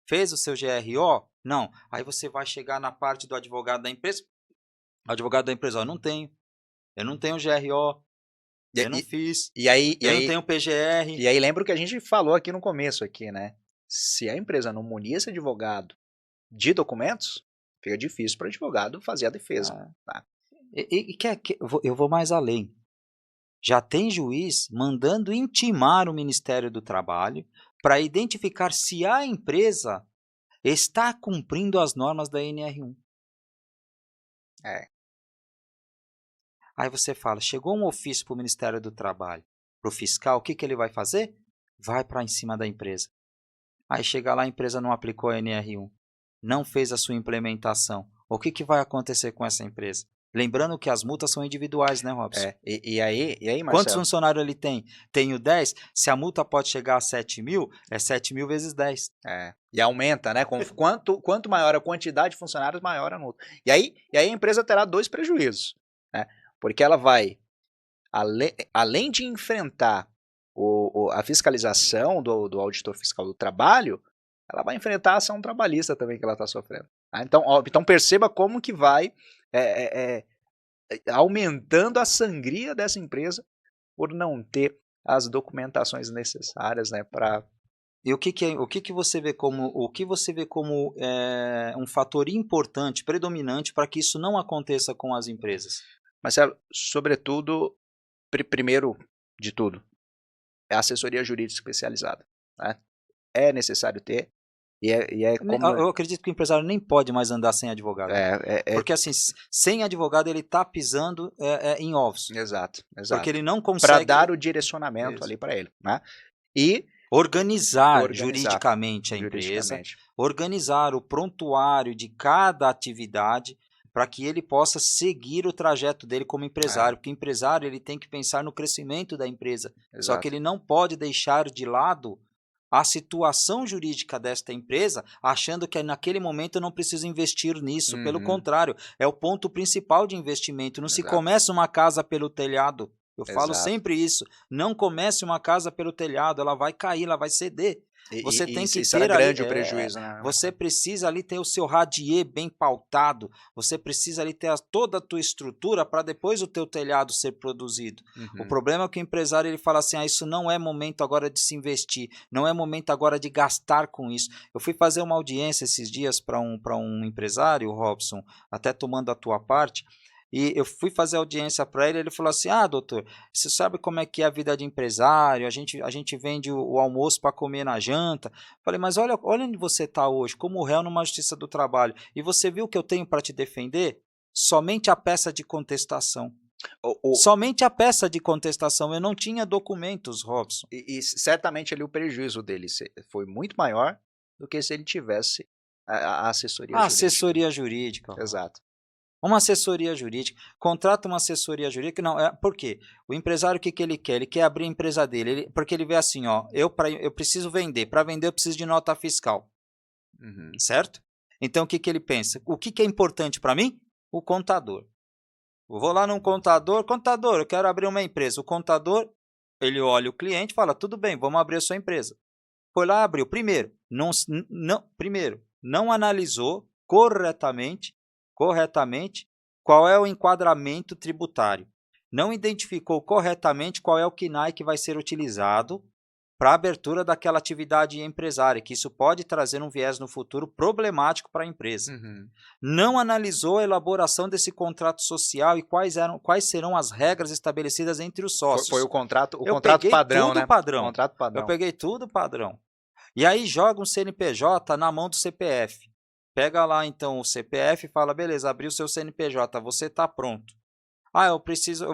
Fez o seu GRO? Não. Aí você vai chegar na parte do advogado da empresa. O advogado da empresa, eu não tenho GRO, eu não fiz, eu não tenho PGR. E aí lembra o que a gente falou aqui no começo, aqui, né? Se a empresa não munir esse advogado de documentos, fica difícil para o advogado fazer a defesa. Tá? Eu vou mais além. Já tem juiz mandando intimar o Ministério do Trabalho para identificar se a empresa está cumprindo as normas da NR1. Aí você fala, chegou um ofício para o Ministério do Trabalho, para o fiscal, o que ele vai fazer? Vai para em cima da empresa. Aí chega lá, a empresa não aplicou a NR1, não fez a sua implementação. O que vai acontecer com essa empresa? Lembrando que as multas são individuais, né, Robson? E aí, Marcelo? Quantos funcionários ele tem? Tenho 10. Se a multa pode chegar a 7 mil, é 7 mil vezes 10. E aumenta, né? Quanto maior a quantidade de funcionários, maior a multa. E aí a empresa terá dois prejuízos, né? Porque ela vai, além de enfrentar a fiscalização do auditor fiscal do trabalho, ela vai enfrentar a ação trabalhista também que ela está sofrendo. Então perceba como que vai aumentando a sangria dessa empresa por não ter as documentações necessárias, né, para... E o que você vê como um fator importante, predominante para que isso não aconteça com as empresas? Marcelo, sobretudo, primeiro de tudo, é a assessoria jurídica especializada, né? É necessário ter. Eu acredito que o empresário nem pode mais andar sem advogado. Porque assim, sem advogado ele está pisando em ovos. Exato. Porque ele não consegue... Para dar o direcionamento ali para ele, né? E organizar juridicamente a empresa, organizar o prontuário de cada atividade para que ele possa seguir o trajeto dele como empresário. Porque o empresário ele tem que pensar no crescimento da empresa. Exato. Só que ele não pode deixar de lado a situação jurídica desta empresa, achando que naquele momento eu não preciso investir nisso. Pelo contrário, é o ponto principal de investimento. Não se começa uma casa pelo telhado. Eu falo sempre isso. Não comece uma casa pelo telhado, ela vai cair, ela vai ceder. Você tem que ter grande o prejuízo, né? Você precisa ali ter o seu radier bem pautado, você precisa ali ter toda a tua estrutura para depois o teu telhado ser produzido. O problema é que o empresário ele fala assim, isso não é momento agora de se investir, não é momento agora de gastar com isso. Eu fui fazer uma audiência esses dias para um empresário, Robson, até tomando a tua parte, e eu fui fazer audiência para ele, ele falou assim, doutor, você sabe como é que é a vida de empresário, a gente vende o almoço para comer na janta. Falei, mas olha onde você está hoje, como réu numa justiça do trabalho, e você viu o que eu tenho para te defender? Somente a peça de contestação. Somente a peça de contestação, eu não tinha documentos, Robson. E certamente ali o prejuízo dele foi muito maior do que se ele tivesse a assessoria jurídica. Assessoria jurídica. Exato. Uma assessoria jurídica, contrata uma assessoria jurídica, por quê? O empresário o que ele quer? Ele quer abrir a empresa dele, porque ele vê assim, eu preciso vender, para vender eu preciso de nota fiscal, certo? Então o que ele pensa? O que é importante para mim? O contador. Eu vou lá num contador, eu quero abrir uma empresa, o contador, ele olha o cliente e fala, tudo bem, vamos abrir a sua empresa. Foi lá, abriu, primeiro, não analisou corretamente qual é o enquadramento tributário. Não identificou corretamente qual é o KNAI que vai ser utilizado para a abertura daquela atividade empresária, que isso pode trazer um viés no futuro problemático para a empresa. Não analisou a elaboração desse contrato social e quais serão as regras estabelecidas entre os sócios. Foi o contrato padrão, né? Contrato padrão. Eu peguei tudo padrão. E aí joga um CNPJ na mão do CPF. Pega lá então o CPF e fala, beleza, abriu o seu CNPJ, você está pronto. Eu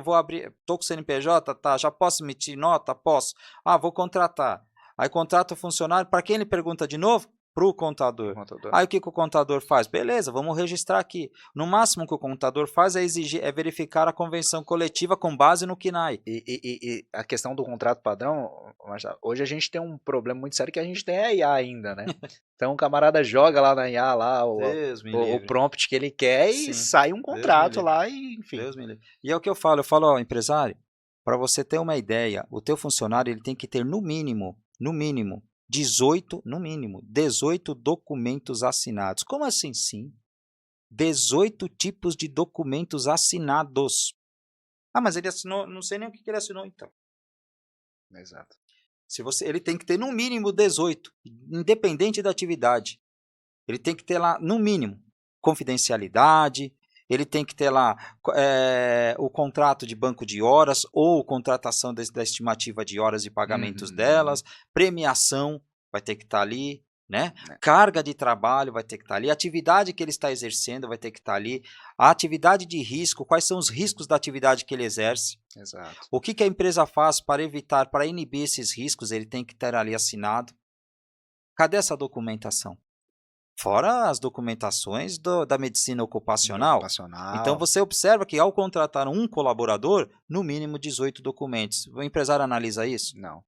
vou abrir, estou com o CNPJ, tá, já posso emitir nota? Posso. Vou contratar. Aí contrata o funcionário, para quem ele pergunta de novo? para o contador. Contador. Aí o que o contador faz? Beleza, vamos registrar aqui. No máximo que o contador faz é exigir, é verificar a convenção coletiva com base no KNAI. E a questão do contrato padrão, Marcelo, hoje a gente tem um problema muito sério que a gente tem a IA ainda, né? Então o camarada joga lá na IA lá Deus me o livre. prompt que ele quer e Sim. sai um contrato livre. lá e enfim. Deus me livre. E é o que eu falo, ó, empresário, para você ter uma ideia, o teu funcionário ele tem que ter no mínimo, 18 documentos assinados. Como assim? Sim. 18 tipos de documentos assinados. Ah, mas ele assinou, não sei nem o que ele assinou então. Exato. Ele tem que ter no mínimo 18, independente da atividade. Ele tem que ter lá, no mínimo, confidencialidade, ele tem que ter lá o contrato de banco de horas ou contratação da estimativa de horas e pagamentos delas, premiação vai ter que estar ali, né? Carga de trabalho vai ter que estar ali, a atividade que ele está exercendo vai ter que estar ali, a atividade de risco, quais são os riscos da atividade que ele exerce. Exato. O que a empresa faz para evitar, para inibir esses riscos, ele tem que ter ali assinado. Cadê essa documentação? Fora as documentações da medicina ocupacional. Então você observa que ao contratar um colaborador, no mínimo 18 documentos. O empresário analisa isso? Não.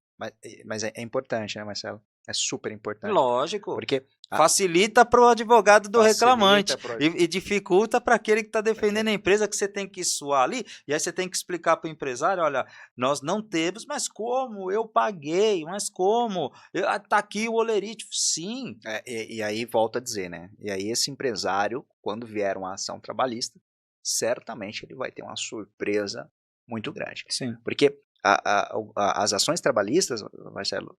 Mas é importante, né, Marcelo? É super importante. Lógico. Porque facilita para o advogado do reclamante Pro- e dificulta para aquele que está defendendo a empresa, que você tem que suar ali, e aí você tem que explicar para o empresário, olha, nós não temos, mas como? Eu paguei, mas como? Está aqui o olerite. Sim. E aí volta a dizer, né? E aí esse empresário, quando vier uma ação trabalhista, certamente ele vai ter uma surpresa muito grande. Sim. Porque as ações trabalhistas, Marcelo,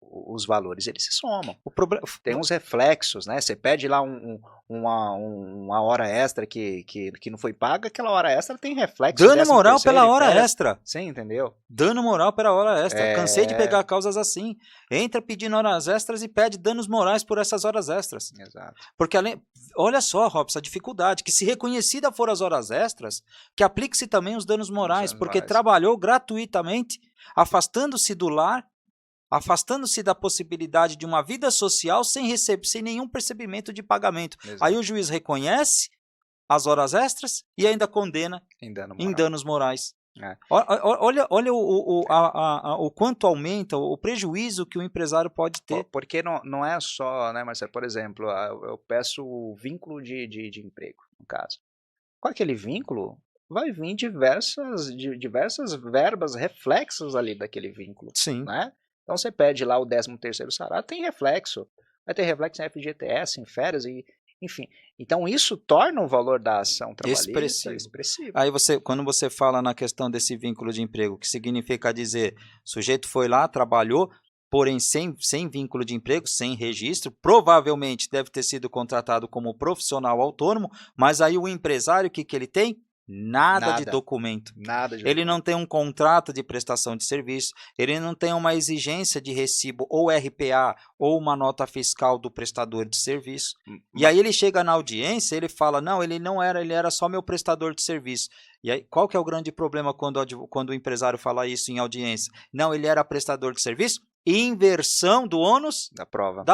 os valores eles se somam. O problema tem uns reflexos, né? Você pede lá uma hora extra que não foi paga, aquela hora extra tem reflexo. Dano moral pela hora extra. Você entendeu? Dano moral pela hora extra. Cansei de pegar causas assim. Entra pedindo horas extras e pede danos morais por essas horas extras. Exato. Porque olha só, Robson, a dificuldade, que se reconhecida for as horas extras, que aplique-se também os danos morais, porque trabalhou gratuitamente, afastando-se do lar, afastando-se da possibilidade de uma vida social sem nenhum percebimento de pagamento. Exato. Aí o juiz reconhece as horas extras e ainda condena em danos morais. Olha o quanto aumenta o prejuízo que o empresário pode ter. Porque não é só, né, Marcelo? Por exemplo, eu peço o vínculo de emprego, no caso. Com aquele vínculo, vai vir diversas verbas, reflexos ali daquele vínculo. Sim. Né? Então você pede lá o 13º salário, tem reflexo. Vai ter reflexo em FGTS, em férias, enfim. Então isso torna o valor da ação trabalhista expressivo. Aí quando você fala na questão desse vínculo de emprego, que significa dizer, o sujeito foi lá, trabalhou, porém sem vínculo de emprego, sem registro, provavelmente deve ter sido contratado como profissional autônomo, mas aí o empresário, o que ele tem? Nada de documento. Ele não tem um contrato de prestação de serviço, ele não tem uma exigência de recibo ou RPA ou uma nota fiscal do prestador de serviço. E aí ele chega na audiência, ele fala, não, ele era só meu prestador de serviço. E aí qual que é o grande problema quando o empresário fala isso em audiência? Não, ele era prestador de serviço? Inversão do ônus da prova.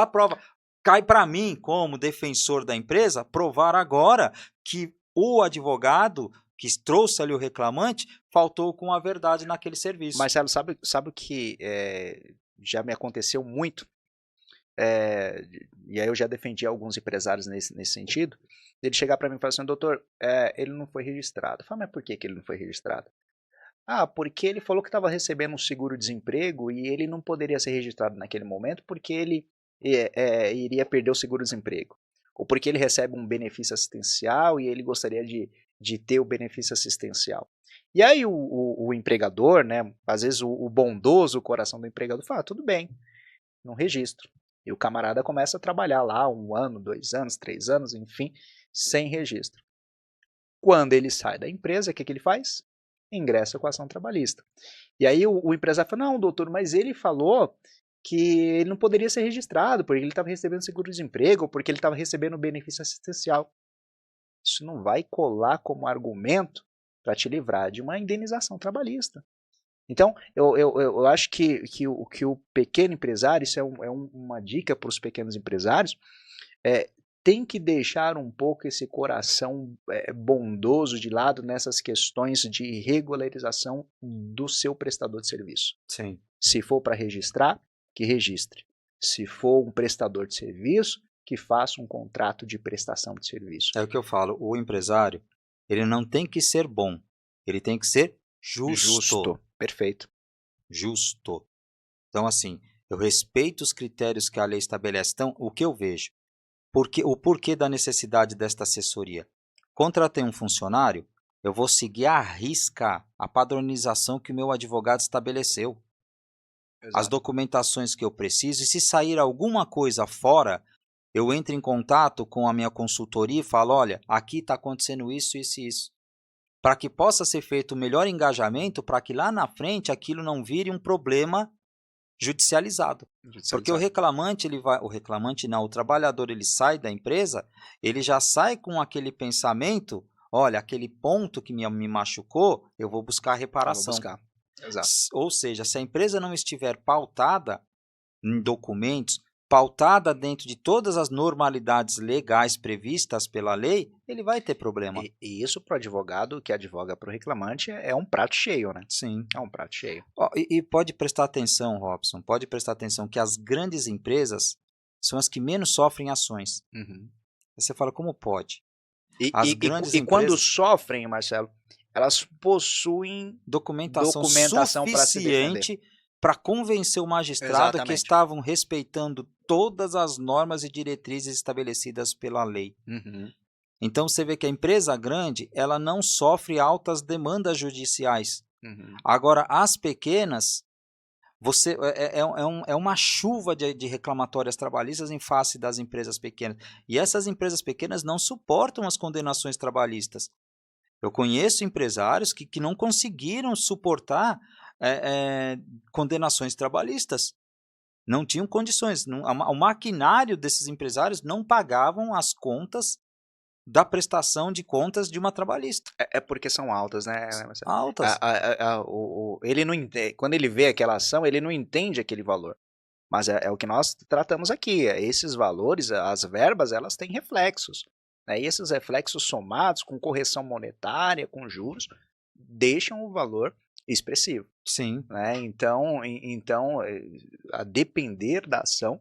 Cai para mim, como defensor da empresa, provar agora que o advogado que trouxe ali o reclamante, faltou com a verdade naquele serviço. Marcelo, sabe o que já me aconteceu muito? E aí eu já defendi alguns empresários nesse sentido, ele chegar para mim e falar assim, doutor, ele não foi registrado. Eu falo, mas por que ele não foi registrado? Porque ele falou que estava recebendo um seguro-desemprego e ele não poderia ser registrado naquele momento porque ele iria perder o seguro-desemprego. Ou porque ele recebe um benefício assistencial e ele gostaria de ter o benefício assistencial. E aí o empregador, né, às vezes o bondoso coração do empregador fala, tudo bem, não registro. E o camarada começa a trabalhar lá 1 ano, 2 anos, 3 anos, enfim, sem registro. Quando ele sai da empresa, o que ele faz? Ingressa com a ação trabalhista. E aí o empresário fala, não, doutor, mas ele falou que ele não poderia ser registrado, porque ele estava recebendo seguro-desemprego, ou porque ele estava recebendo benefício assistencial. Isso não vai colar como argumento para te livrar de uma indenização trabalhista. Então, eu acho que o pequeno empresário, isso uma dica para os pequenos empresários, tem que deixar um pouco esse coração bondoso de lado nessas questões de regularização do seu prestador de serviço. Sim. Se for para registrar, que registre. Se for um prestador de serviço, que faça um contrato de prestação de serviço. É o que eu falo, o empresário, ele não tem que ser bom, ele tem que ser justo. Perfeito. Justo. Então, assim, eu respeito os critérios que a lei estabelece. Então, o que eu vejo? O porquê da necessidade desta assessoria? Contratei um funcionário, eu vou seguir à risca a padronização que o meu advogado estabeleceu. As documentações que eu preciso, e se sair alguma coisa fora, eu entro em contato com a minha consultoria e falo, olha, aqui está acontecendo isso, isso e isso. Para que possa ser feito o melhor engajamento, para que lá na frente aquilo não vire um problema judicializado. Porque o reclamante, o trabalhador, ele sai da empresa, ele já sai com aquele pensamento, olha, aquele ponto que me machucou, eu vou buscar reparação. Exato. Ou seja, se a empresa não estiver pautada em documentos, pautada dentro de todas as normalidades legais previstas pela lei, ele vai ter problema. E isso para o advogado que advoga para o reclamante é um prato cheio, né? Sim. É um prato cheio. E pode prestar atenção, Robson, pode prestar atenção que as grandes empresas são as que menos sofrem ações. Uhum. Você fala, como pode? Quando sofrem, Marcelo, elas possuem documentação suficiente para convencer o magistrado que estavam respeitando todas as normas e diretrizes estabelecidas pela lei. Uhum. Então você vê que a empresa grande, ela não sofre altas demandas judiciais. Uhum. Agora, as pequenas, é uma chuva de reclamatórias trabalhistas em face das empresas pequenas. E essas empresas pequenas não suportam as condenações trabalhistas. Eu conheço empresários que não conseguiram suportar condenações trabalhistas. Não tinham condições. O maquinário desses empresários não pagavam as contas da prestação de contas de uma trabalhista. É porque são altas, né? Altas. Ele não entende, quando ele vê aquela ação, ele não entende aquele valor. Mas é o que nós tratamos aqui. Esses valores, as verbas, elas têm reflexos. Né? E esses reflexos somados com correção monetária, com juros, deixam o valor expressivo. Sim. Né? Então, a depender da ação,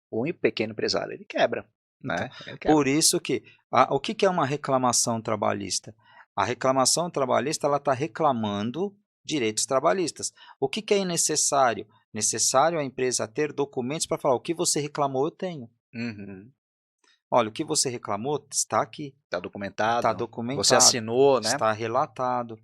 o pequeno empresário ele quebra. Né? Então, por isso que o que é uma reclamação trabalhista? A reclamação trabalhista está reclamando direitos trabalhistas. O que é necessário? Necessário a empresa ter documentos para falar o que você reclamou, eu tenho. Uhum. Olha, o que você reclamou está aqui. Está documentado. Está documentado. Você assinou, né? Está relatado.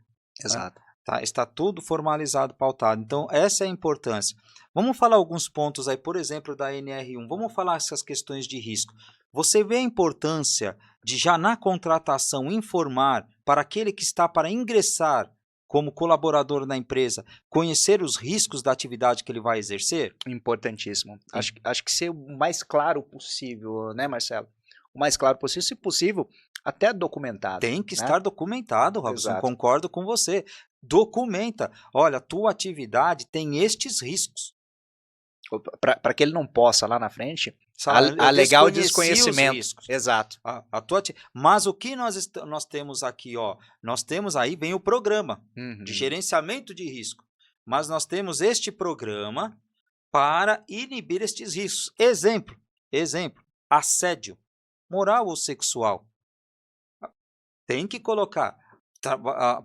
Exato. Né? Está tudo formalizado, pautado. Então, essa é a importância. Vamos falar alguns pontos aí, por exemplo, da NR1. Vamos falar essas questões de risco. Você vê a importância de já na contratação informar para aquele que está para ingressar como colaborador na empresa, conhecer os riscos da atividade que ele vai exercer? Importantíssimo. Acho que ser o mais claro possível, né, Marcelo? O mais claro possível, se possível, até documentado. Tem que estar documentado, Robson. Exato. Concordo com você. Documenta. Olha, tua atividade tem estes riscos. Para que ele não possa lá na frente alegar o desconhecimento. Exato. Mas o que nós temos aqui? Nós temos aí, vem o programa de gerenciamento de risco. Mas nós temos este programa para inibir estes riscos. Exemplo, assédio moral ou sexual. Tem que colocar.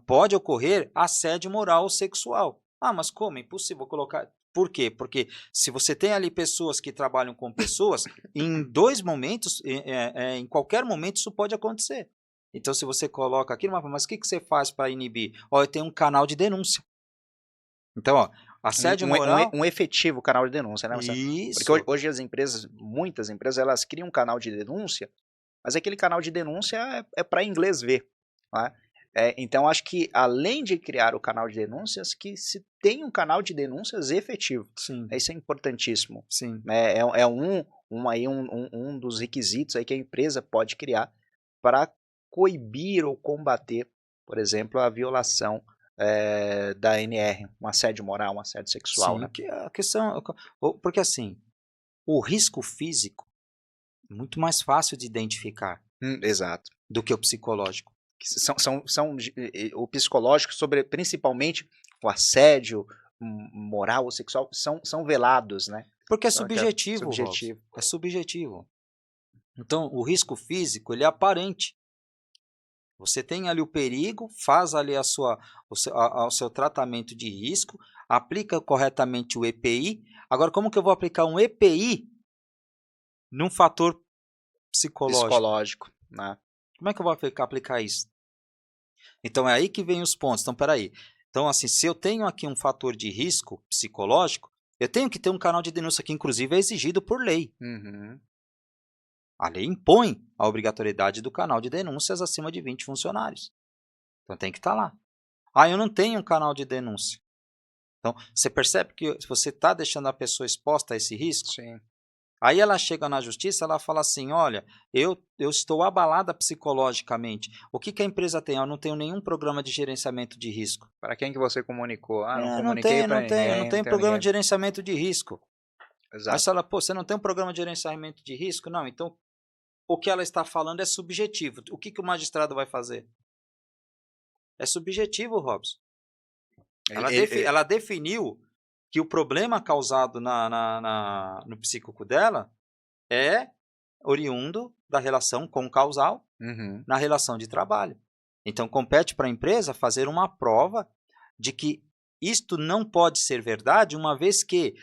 Pode ocorrer assédio moral ou sexual. Mas como? É impossível colocar. Por quê? Porque se você tem ali pessoas que trabalham com pessoas, em dois momentos, em qualquer momento isso pode acontecer. Então, se você coloca aqui, mas o que você faz para inibir? Eu tenho um canal de denúncia. Então, assédio moral... Um efetivo canal de denúncia, né? Isso. Porque hoje muitas empresas, elas criam um canal de denúncia, mas aquele canal de denúncia é para inglês ver. Né? Então, acho que além de criar o canal de denúncias, que se tem um canal de denúncias efetivo. Sim. Isso é importantíssimo. Sim. É um dos requisitos aí que a empresa pode criar para coibir ou combater, por exemplo, a violação da ANR, um assédio moral, um assédio sexual, Sim, né? que a questão, porque assim, o risco físico é muito mais fácil de identificar Exato. do que o psicológico. O psicológico, principalmente o assédio moral ou sexual, são velados, né? Porque é São aquela- subjetivo, Robson, subjetivo. é subjetivo. Então, o risco físico, ele é aparente. Você tem ali o perigo, faz ali o seu tratamento de risco, aplica corretamente o EPI. Agora, como que eu vou aplicar um EPI num fator psicológico? Psicológico, né? Como é que eu vou aplicar isso? Então, é aí que vem os pontos. Então, peraí. Então, assim, se eu tenho aqui um fator de risco psicológico, eu tenho que ter um canal de denúncia que, inclusive, é exigido por lei. Uhum. A lei impõe a obrigatoriedade do canal de denúncias acima de 20 funcionários. Então, tem que estar lá. Ah, eu não tenho um canal de denúncia. Então, você percebe que você está deixando a pessoa exposta a esse risco? Sim. Aí ela chega na justiça, ela fala assim, olha, eu estou abalada psicologicamente. O que a empresa tem? Eu não tenho nenhum programa de gerenciamento de risco. Para quem que você comunicou? Ah, não Não comuniquei para eu não ninguém, não tenho tenho programa de ninguém. gerenciamento de risco. Aí Exato. você fala, pô, você não tem um programa de gerenciamento de risco? Não, então o que ela está falando é subjetivo. O que o magistrado vai fazer? É subjetivo, Robson. Ela definiu que o problema causado no psíquico dela é oriundo da relação concausal Uhum. na relação de trabalho. Então, compete para a empresa fazer uma prova de que isto não pode ser verdade, uma vez que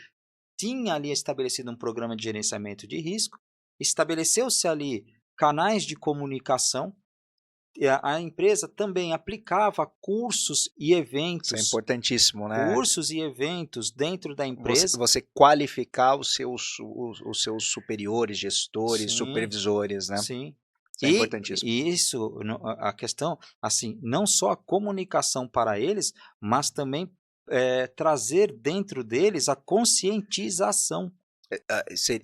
tinha ali estabelecido um programa de gerenciamento de risco, estabeleceu-se ali canais de comunicação, e a empresa também aplicava cursos e Isso é eventos importantíssimo, né? dentro da empresa. Você qualificar os seus superiores, gestores, Sim, supervisores, né? sim. Isso é importantíssimo. E isso, a questão, assim, não só a comunicação para eles, mas também trazer dentro deles a conscientização.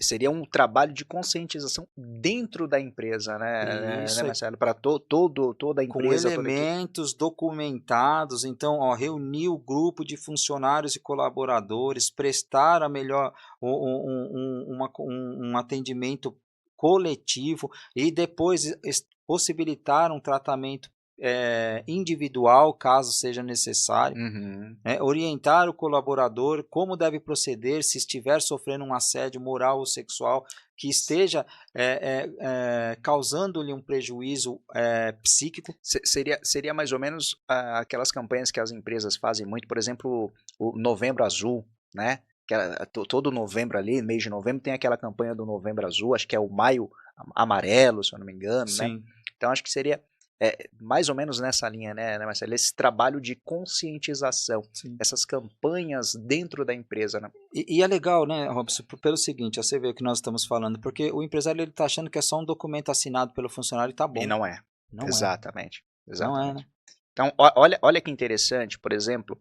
Seria um trabalho de conscientização dentro da empresa, né, Isso, Marcelo? Para toda a com empresa, toda a equipe. elementos documentados. Então, ó, reunir o grupo de funcionários e colaboradores, prestar a melhor um atendimento coletivo e depois possibilitar um tratamento individual, caso seja necessário. Uhum. Orientar o colaborador como deve proceder se estiver sofrendo um assédio moral ou sexual que esteja causando-lhe um prejuízo psíquico. Seria mais ou menos aquelas campanhas que as empresas fazem muito, por exemplo, o Novembro Azul, né? Todo novembro ali, mês de novembro, tem aquela campanha do Novembro Azul, acho que é o Maio Amarelo, se eu não me engano, né? Sim. Então acho que seria mais ou menos nessa linha, né, Marcelo? Esse trabalho de conscientização, Sim. essas campanhas dentro da empresa, né? E é legal, né, Robson, pelo seguinte, você vê o que nós estamos falando, porque o empresário ele está achando que é só um documento assinado pelo funcionário e está bom. E não é. Não é. Exatamente. Não é, né? Então, olha que interessante, por exemplo,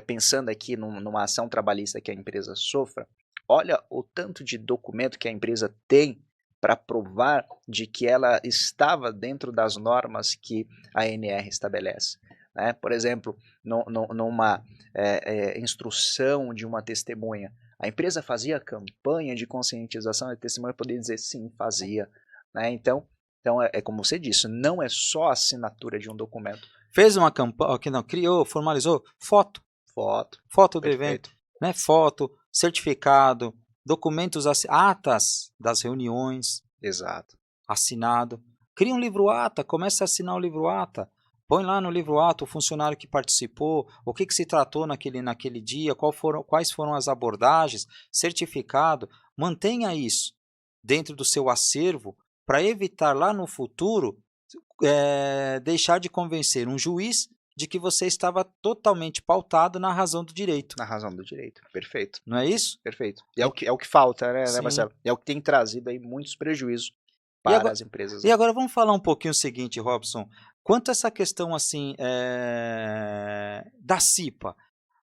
pensando aqui numa ação trabalhista que a empresa sofra, olha o tanto de documento que a empresa tem para provar de que ela estava dentro das normas que a ANR estabelece. Né? Por exemplo, numa instrução de uma testemunha, a empresa fazia campanha de conscientização, a testemunha poderia dizer sim, fazia. Né? Então como você disse, não é só a assinatura de um documento. Fez uma campanha, criou, formalizou, foto do Perfeito. evento, né? Foto, certificado, documentos, atas das reuniões. Exato. Assinado. Cria um livro ata, começa a assinar o livro ata. Põe lá no livro ata o funcionário que participou, o que se tratou naquele dia, quais foram as abordagens, certificado. Mantenha isso dentro do seu acervo para evitar lá no futuro deixar de convencer um juiz de que você estava totalmente pautado na razão do direito. Na razão do direito, perfeito. Não é isso? Perfeito. E é o que falta, né, Sim. Marcelo? É o que tem trazido aí muitos prejuízos para as empresas. E agora vamos falar um pouquinho o seguinte, Robson. Quanto a essa questão assim da CIPA,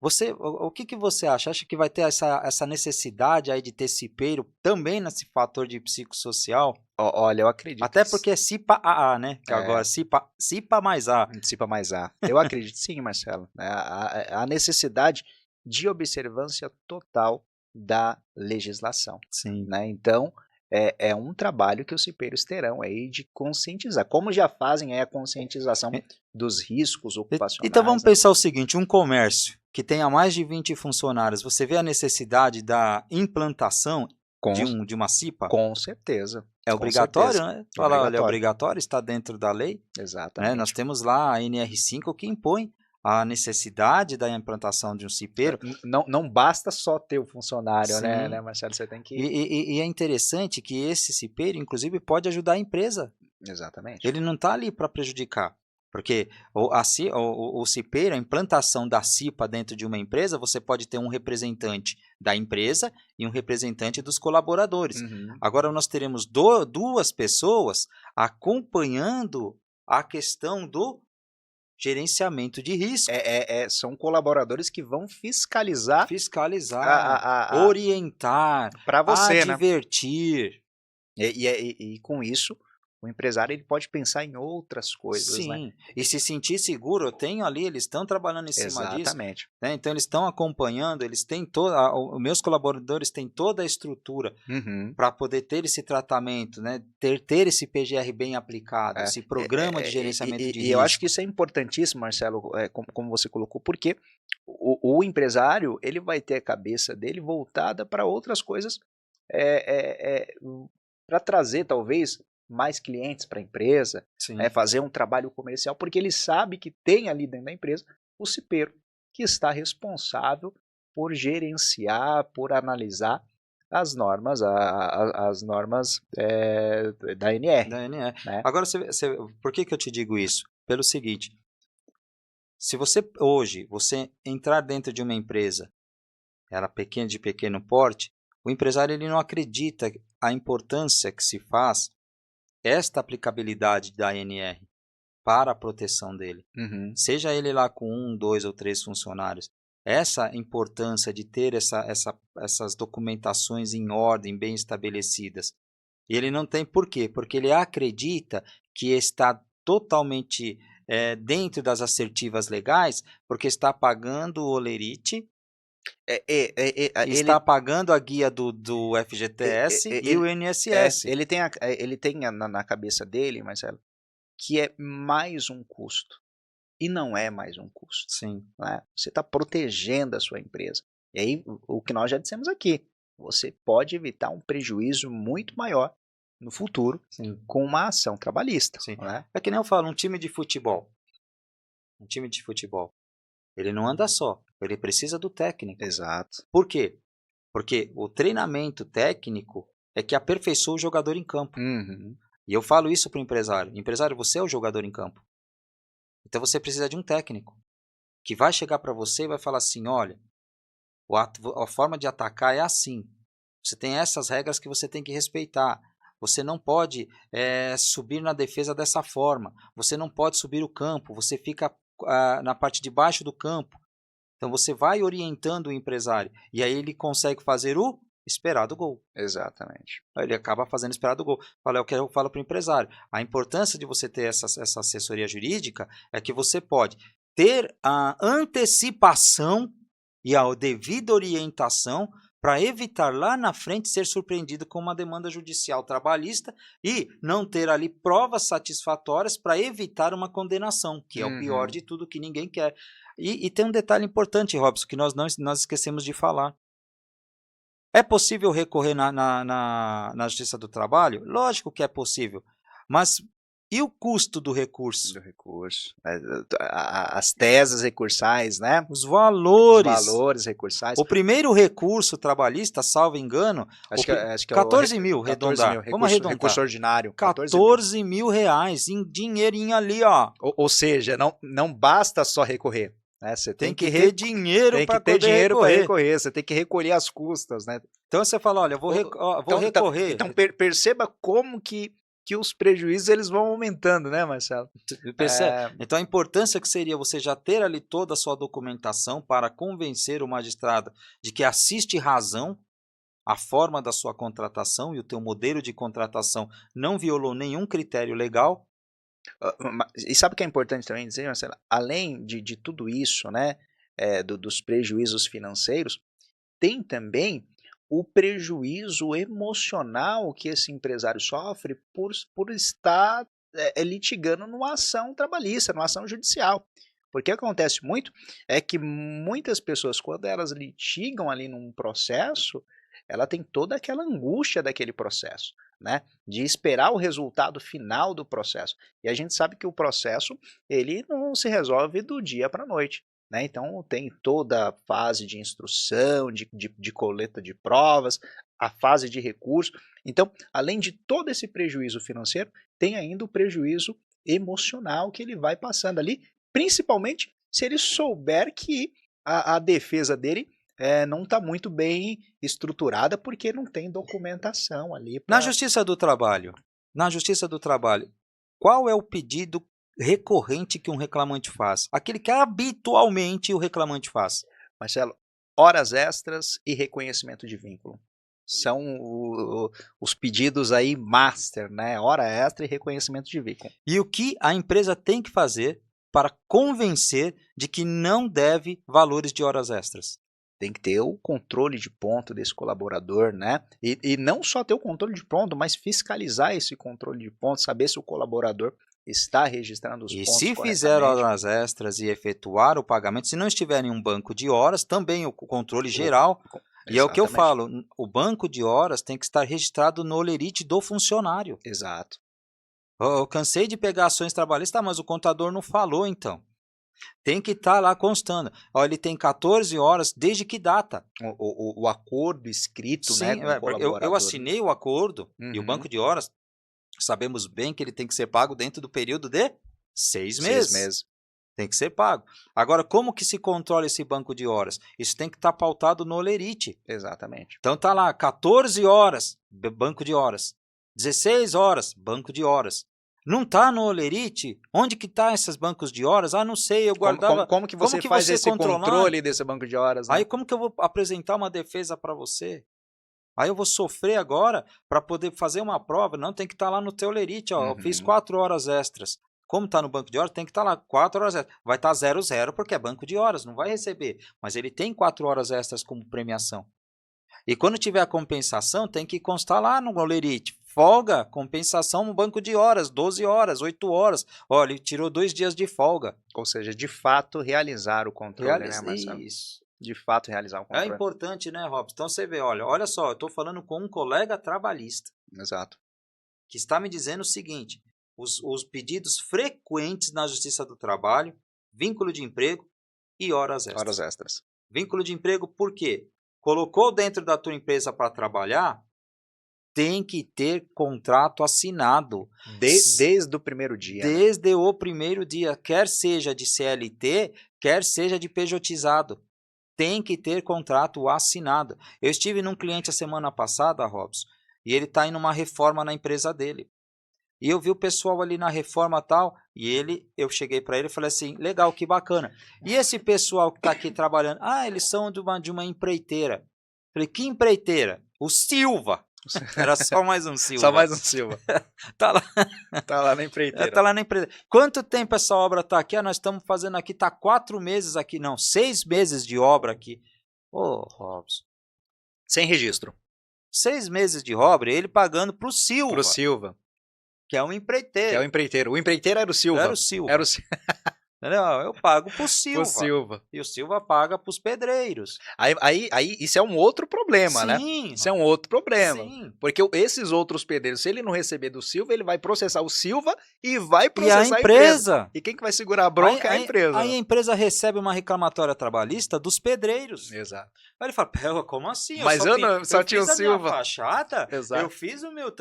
O que que você acha? Acha que vai ter essa necessidade aí de ter cipeiro também nesse fator de psicossocial? Olha, eu acredito Até que porque é CIPA-AA, né? Que agora CIPA mais A. antecipa mais A. Eu acredito sim, Marcelo, né, a necessidade de observância total da legislação, Sim. né? Então, é um trabalho que os cipeiros terão aí de conscientizar, como já fazem aí a conscientização dos riscos ocupacionais. Então vamos né? pensar o seguinte, um comércio que tenha mais de 20 funcionários, você vê a necessidade da implantação Com, de uma CIPA? com certeza. É com obrigatório, certeza. né? Fala, olha, é Obrigatório. obrigatório, está dentro da lei, né? Exatamente. Nós temos lá a NR5 que impõe a necessidade da implantação de um cipeiro. Não basta só ter o funcionário, Sim. né, Marcelo? Você tem que... E é interessante que esse cipeiro, inclusive, pode ajudar a empresa. Exatamente. Ele não está ali para prejudicar. Porque o cipeiro, a implantação da CIPA dentro de uma empresa, você pode ter um representante da empresa e um representante dos colaboradores. Uhum. Agora nós teremos duas pessoas acompanhando a questão do gerenciamento de risco. São colaboradores que vão fiscalizar, Orientar, para você, né? advertir. E com isso, o empresário ele pode pensar em outras coisas, Sim, né? e se sentir seguro, eu tenho ali, eles estão trabalhando em cima disso, Exatamente. né? Então eles estão acompanhando, eles têm os meus colaboradores têm toda a estrutura Uhum. para poder ter esse tratamento, né? Ter esse PGR bem aplicado, esse programa de gerenciamento de risco. E eu acho que isso é importantíssimo, Marcelo, como você colocou, porque o empresário ele vai ter a cabeça dele voltada para outras coisas, para trazer talvez mais clientes para a empresa, né, fazer um trabalho comercial, porque ele sabe que tem ali dentro da empresa o cipeiro que está responsável por gerenciar, por analisar as normas, as normas da ANR. Da ANR. Né? Agora, por que eu te digo isso? Pelo seguinte, se você hoje entrar dentro de uma empresa, ela pequena, de pequeno porte, o empresário ele não acredita a importância que se faz esta aplicabilidade da ANR para a proteção dele. Uhum. Seja ele lá com 1, 2 ou 3 funcionários, essa importância de ter essas documentações em ordem, bem estabelecidas. E ele não tem por quê? Porque ele acredita que está totalmente dentro das assertivas legais, porque está pagando o Olerite, está pagando a guia do FGTS e o INSS. Ele tem na cabeça dele, Marcelo, que é mais um custo. E não é mais um custo. Sim. Né? Você está protegendo a sua empresa. E aí, o que nós já dissemos aqui, você pode evitar um prejuízo muito maior no futuro. Sim. Com uma ação trabalhista. Sim. Né? É que nem eu falo, um time de futebol, ele não anda só, ele precisa do técnico. Exato. Por quê? Porque o treinamento técnico é que aperfeiçoa o jogador em campo. Uhum. E eu falo isso para o empresário. Empresário, você é o jogador em campo. Então você precisa de um técnico que vai chegar para você e vai falar assim, olha, a forma de atacar é assim. Você tem essas regras que você tem que respeitar. Você não pode subir na defesa dessa forma. Você não pode subir o campo. Você fica na parte de baixo do campo. Então você vai orientando o empresário. E aí ele consegue fazer o esperado gol. Exatamente. Ele acaba fazendo esperado gol. Eu falo para o empresário. A importância de você ter essa assessoria jurídica é que você pode ter a antecipação e a devida orientação para evitar lá na frente ser surpreendido com uma demanda judicial trabalhista e não ter ali provas satisfatórias para evitar uma condenação, que é o pior de tudo, que ninguém quer. E tem um detalhe importante, Robson, que nós esquecemos de falar. É possível recorrer na Justiça do Trabalho? Lógico que é possível, mas e o custo do recurso? Do recurso. As teses recursais, né? Os valores. Os valores recursais. O primeiro recurso trabalhista, salvo engano, acho que 14 mil, arredondar. Vamos arredondar. Recurso ordinário. 14 mil reais em dinheirinho ali, ó. Ou seja, não basta só recorrer. Né? Você tem que ter dinheiro para recorrer. Você tem que recolher as custas, né? Então você fala, olha, eu vou recorrer. Então perceba como que que os prejuízos eles vão aumentando, né, Marcelo? Percebe? Então a importância que seria você já ter ali toda a sua documentação para convencer o magistrado de que assiste razão a forma da sua contratação e o teu modelo de contratação não violou nenhum critério legal. E sabe o que é importante também dizer, Marcelo? Além de tudo isso, né, dos prejuízos financeiros, tem também o prejuízo emocional que esse empresário sofre por estar litigando numa ação trabalhista, numa ação judicial. Porque acontece muito é que muitas pessoas, quando elas litigam ali num processo, ela tem toda aquela angústia daquele processo, né? De esperar o resultado final do processo. E a gente sabe que o processo ele não se resolve do dia para a noite. Né? Então tem toda a fase de instrução, de coleta de provas, a fase de recurso. Então, além de todo esse prejuízo financeiro, tem ainda o prejuízo emocional que ele vai passando ali, principalmente se ele souber que a defesa dele não está muito bem estruturada porque não tem documentação ali. Na Justiça do Trabalho, qual é o pedido recorrente que um reclamante faz? Aquele que habitualmente o reclamante faz. Marcelo, horas extras e reconhecimento de vínculo. São os pedidos aí master, né? Hora extra e reconhecimento de vínculo. E o que a empresa tem que fazer para convencer de que não deve valores de horas extras? Tem que ter o controle de ponto desse colaborador, né? E não só ter o controle de ponto, mas fiscalizar esse controle de ponto, saber se o colaborador está registrando os pontos corretamente. E se fizer horas extras e efetuar o pagamento, se não estiver em um banco de horas, também o controle geral. E é o que eu falo, o banco de horas tem que estar registrado no holerite do funcionário. Exato. Eu cansei de pegar ações trabalhistas, mas o contador não falou então. Tem que estar lá constando. Ele tem 14 horas, desde que data? O acordo escrito, sim, né? Com o colaborador. Eu assinei o acordo e o banco de horas, sabemos bem que ele tem que ser pago dentro do período de 6 meses. 6 meses. Tem que ser pago. Agora, como que se controla esse banco de horas? Isso tem que estar pautado no holerite. Exatamente. Então tá lá, 14 horas, banco de horas. 16 horas, banco de horas. Não está no holerite? Onde que tá esses bancos de horas? Ah, não sei, eu guardava... Como que você faz esse controle desse banco de horas? Né? Aí como que eu vou apresentar uma defesa para você? Aí eu vou sofrer agora para poder fazer uma prova? Não, tem que estar lá no teu holerite. Eu fiz 4 horas extras. Como está no banco de horas, tem que estar lá 4 horas extras. Vai estar 0,0 porque é banco de horas, não vai receber. Mas ele tem 4 horas extras como premiação. E quando tiver a compensação, tem que constar lá no holerite. Folga, compensação no banco de horas, 12 horas, 8 horas. Olha, ele tirou 2 dias de folga. Ou seja, de fato, realizar o controle, né, Marcelo? Isso. De fato, realizar o controle. É importante, né, Robson? Então você vê, olha só, eu estou falando com um colega trabalhista. Exato. Que está me dizendo o seguinte, os pedidos frequentes na Justiça do Trabalho, vínculo de emprego e horas extras. Horas extras. Vínculo de emprego por quê? Colocou dentro da tua empresa para trabalhar, tem que ter contrato assinado. Desde o primeiro dia. Desde o primeiro dia, quer seja de CLT, quer seja de PJizado. Tem que ter contrato assinado. Eu estive num cliente a semana passada, Robson, e ele está indo uma reforma na empresa dele. E eu vi o pessoal ali na reforma tal, e eu cheguei para ele e falei assim, legal, que bacana. E esse pessoal que está aqui trabalhando? Ah, eles são de uma empreiteira. Falei, que empreiteira? O Silva. Era só mais um Silva. Só mais um Silva. Tá lá. Tá lá na empreiteira. Tá lá na empreiteira. Quanto tempo essa obra tá aqui? Nós estamos fazendo aqui, tá 4 meses aqui. Não, 6 meses de obra aqui. Ô, Robson. Sem registro. 6 meses de obra, ele pagando pro Silva. Pro Silva. Que é um empreiteiro. Que é o empreiteiro. O empreiteiro era o Silva. Era o Silva. Era o Silva. Entendeu? Eu pago pro Silva. Pro Silva. E o Silva paga pros pedreiros. Aí isso é um outro problema, sim, né? Isso é um outro problema. Sim. Porque esses outros pedreiros, se ele não receber do Silva, ele vai processar o Silva e vai processar a empresa. E quem que vai segurar a bronca é a empresa. Aí a empresa recebe uma reclamatória trabalhista dos pedreiros. Exato. Aí ele fala, como assim? Mas só tinha o Silva. Fachada, exato. Eu fiz o meu...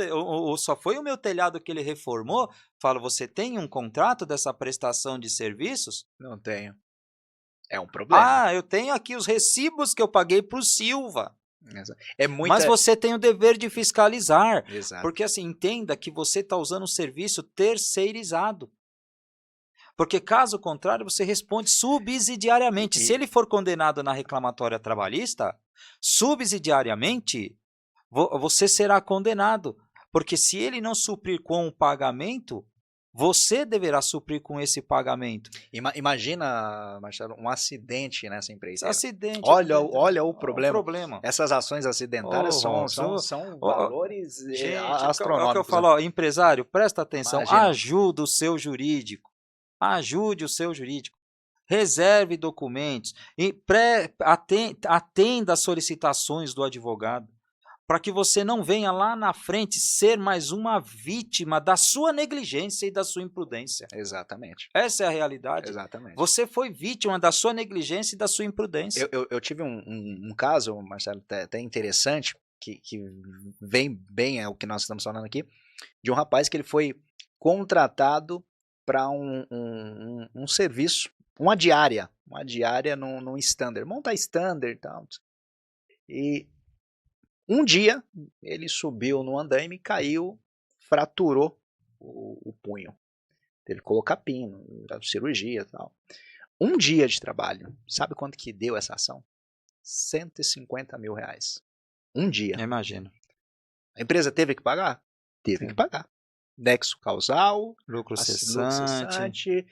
Só foi o meu telhado que ele reformou. Falo, você tem um contrato dessa prestação de serviços? Não tenho. É um problema. Ah, eu tenho aqui os recibos que eu paguei pro Silva. É Mas muita... você tem o dever de fiscalizar, Exato. porque assim, entenda que você está usando um serviço terceirizado. Porque caso contrário, você responde subsidiariamente. Se E, ele for condenado na reclamatória trabalhista, subsidiariamente, você será condenado. Porque se ele não suprir com o pagamento, você deverá suprir com esse pagamento. imagina, Marcelo, um acidente nessa empreiteira. Acidente, Olha, acidente, olha o o problema. problema. Essas ações acidentárias Ô, Robson, são ô, valores gente, é o que eu astronômicos, né? falo, ó, empresário, presta atenção, Imagina. ajuda o seu jurídico. Ajude o seu jurídico. Reserve documentos e atenda às solicitações do advogado, para que você não venha lá na frente ser mais uma vítima da sua negligência e da sua imprudência. Exatamente. Essa é a realidade. Exatamente. Você foi vítima da sua negligência e da sua imprudência. Eu tive um caso, Marcelo, até interessante, que vem bem é o que nós estamos falando aqui, de um rapaz que ele foi contratado para um serviço, uma diária num standard, montar standard e tal. E um dia ele subiu no andaime, caiu, fraturou o punho. Teve que colocar pino, cirurgia e tal. Um dia de trabalho, sabe quanto que deu essa ação? R$150 mil. Um dia. Imagina. A empresa teve que pagar? Teve que pagar. Nexo causal, Lucro lucro cessante, cessante,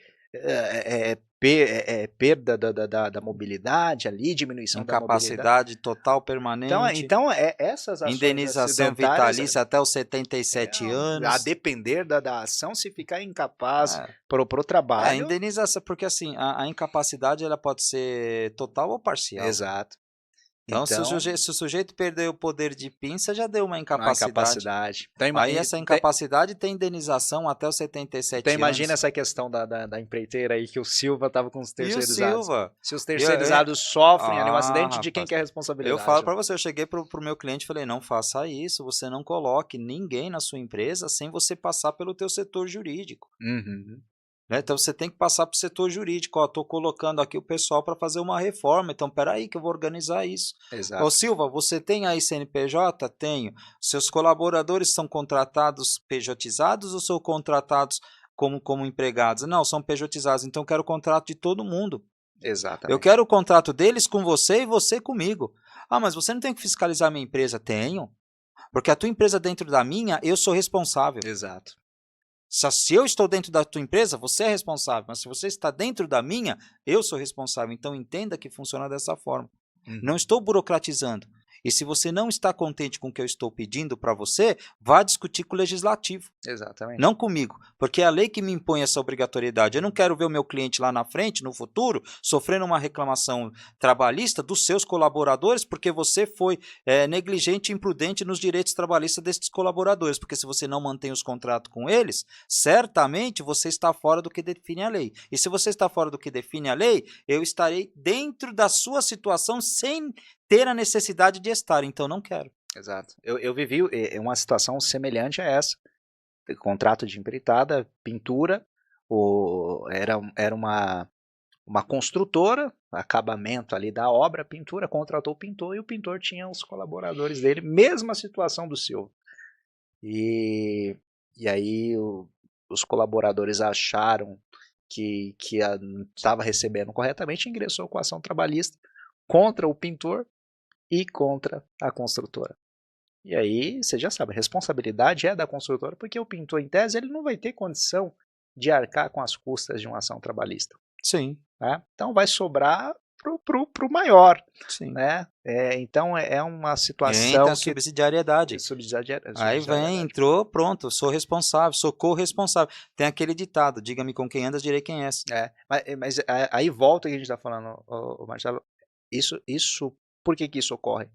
perda da mobilidade ali, diminuição da mobilidade. incapacidade total permanente, Então essas ações indenização acidentárias, vitalícia até os 77 a anos. depender da ação, se ficar incapaz É. pro trabalho. Indenização, porque assim, a incapacidade ela pode ser total ou parcial. Exato. Então, se o sujeito perder o poder de pinça, já deu uma Uma incapacidade. Então, Aí essa incapacidade tem indenização até os 77 então anos. imagina essa questão da empreiteira aí, que o Silva estava com os E o terceirizados. Silva? Se os terceirizados sofrem ali um acidente, de quem rapaz, que é a responsabilidade? Eu falo para você, eu cheguei pro meu cliente e falei, não faça isso, você não coloque ninguém na sua empresa sem você passar pelo teu setor jurídico. Uhum. Né? Então você tem que passar para o setor jurídico. Ó, estou colocando aqui o pessoal para fazer uma reforma, então peraí que eu vou organizar isso. Exato. Ô Silva, você tem aí CNPJ? Tenho. Seus colaboradores são contratados pejotizados ou são contratados como empregados? Não, são pejotizados, então eu quero o contrato de todo mundo. Exatamente. Eu quero o contrato deles com você e você comigo. Ah, mas você não tem que fiscalizar a minha empresa? Tenho. Porque a tua empresa dentro da minha, eu sou responsável. Exato. Se eu estou dentro da tua empresa, você é responsável. Mas se você está dentro da minha, eu sou responsável. Então entenda que funciona dessa forma. Não estou burocratizando. E se você não está contente com o que eu estou pedindo para você, vá discutir com o legislativo. Exatamente. Não comigo, porque é a lei que me impõe essa obrigatoriedade. Eu não quero ver o meu cliente lá na frente, no futuro, sofrendo uma reclamação trabalhista dos seus colaboradores, porque você foi negligente e imprudente nos direitos trabalhistas desses colaboradores. Porque se você não mantém os contratos com eles, certamente você está fora do que define a lei. E se você está fora do que define a lei, eu estarei dentro da sua situação sem ter a necessidade de estar. Então não quero. Exato. Eu vivi uma situação semelhante a essa. Contrato de empreitada, pintura, era uma construtora, acabamento ali da obra, pintura, contratou o pintor e o pintor tinha os colaboradores dele, mesma situação do Silva. E aí os colaboradores acharam que estava recebendo corretamente, ingressou com ação trabalhista contra o pintor e contra a construtora. E aí, você já sabe, a responsabilidade é da construtora, porque o pintor, em tese, ele não vai ter condição de arcar com as custas de uma ação trabalhista. Sim. Né? Então, vai sobrar pro maior. Sim. Né? Então, é uma situação entra a subsidiariedade. Aí vem, entrou, pronto, sou responsável, sou corresponsável. Tem aquele ditado, diga-me com quem andas, direi quem és. Mas aí volta o que a gente está falando, Marcelo. Isso, por que isso ocorre?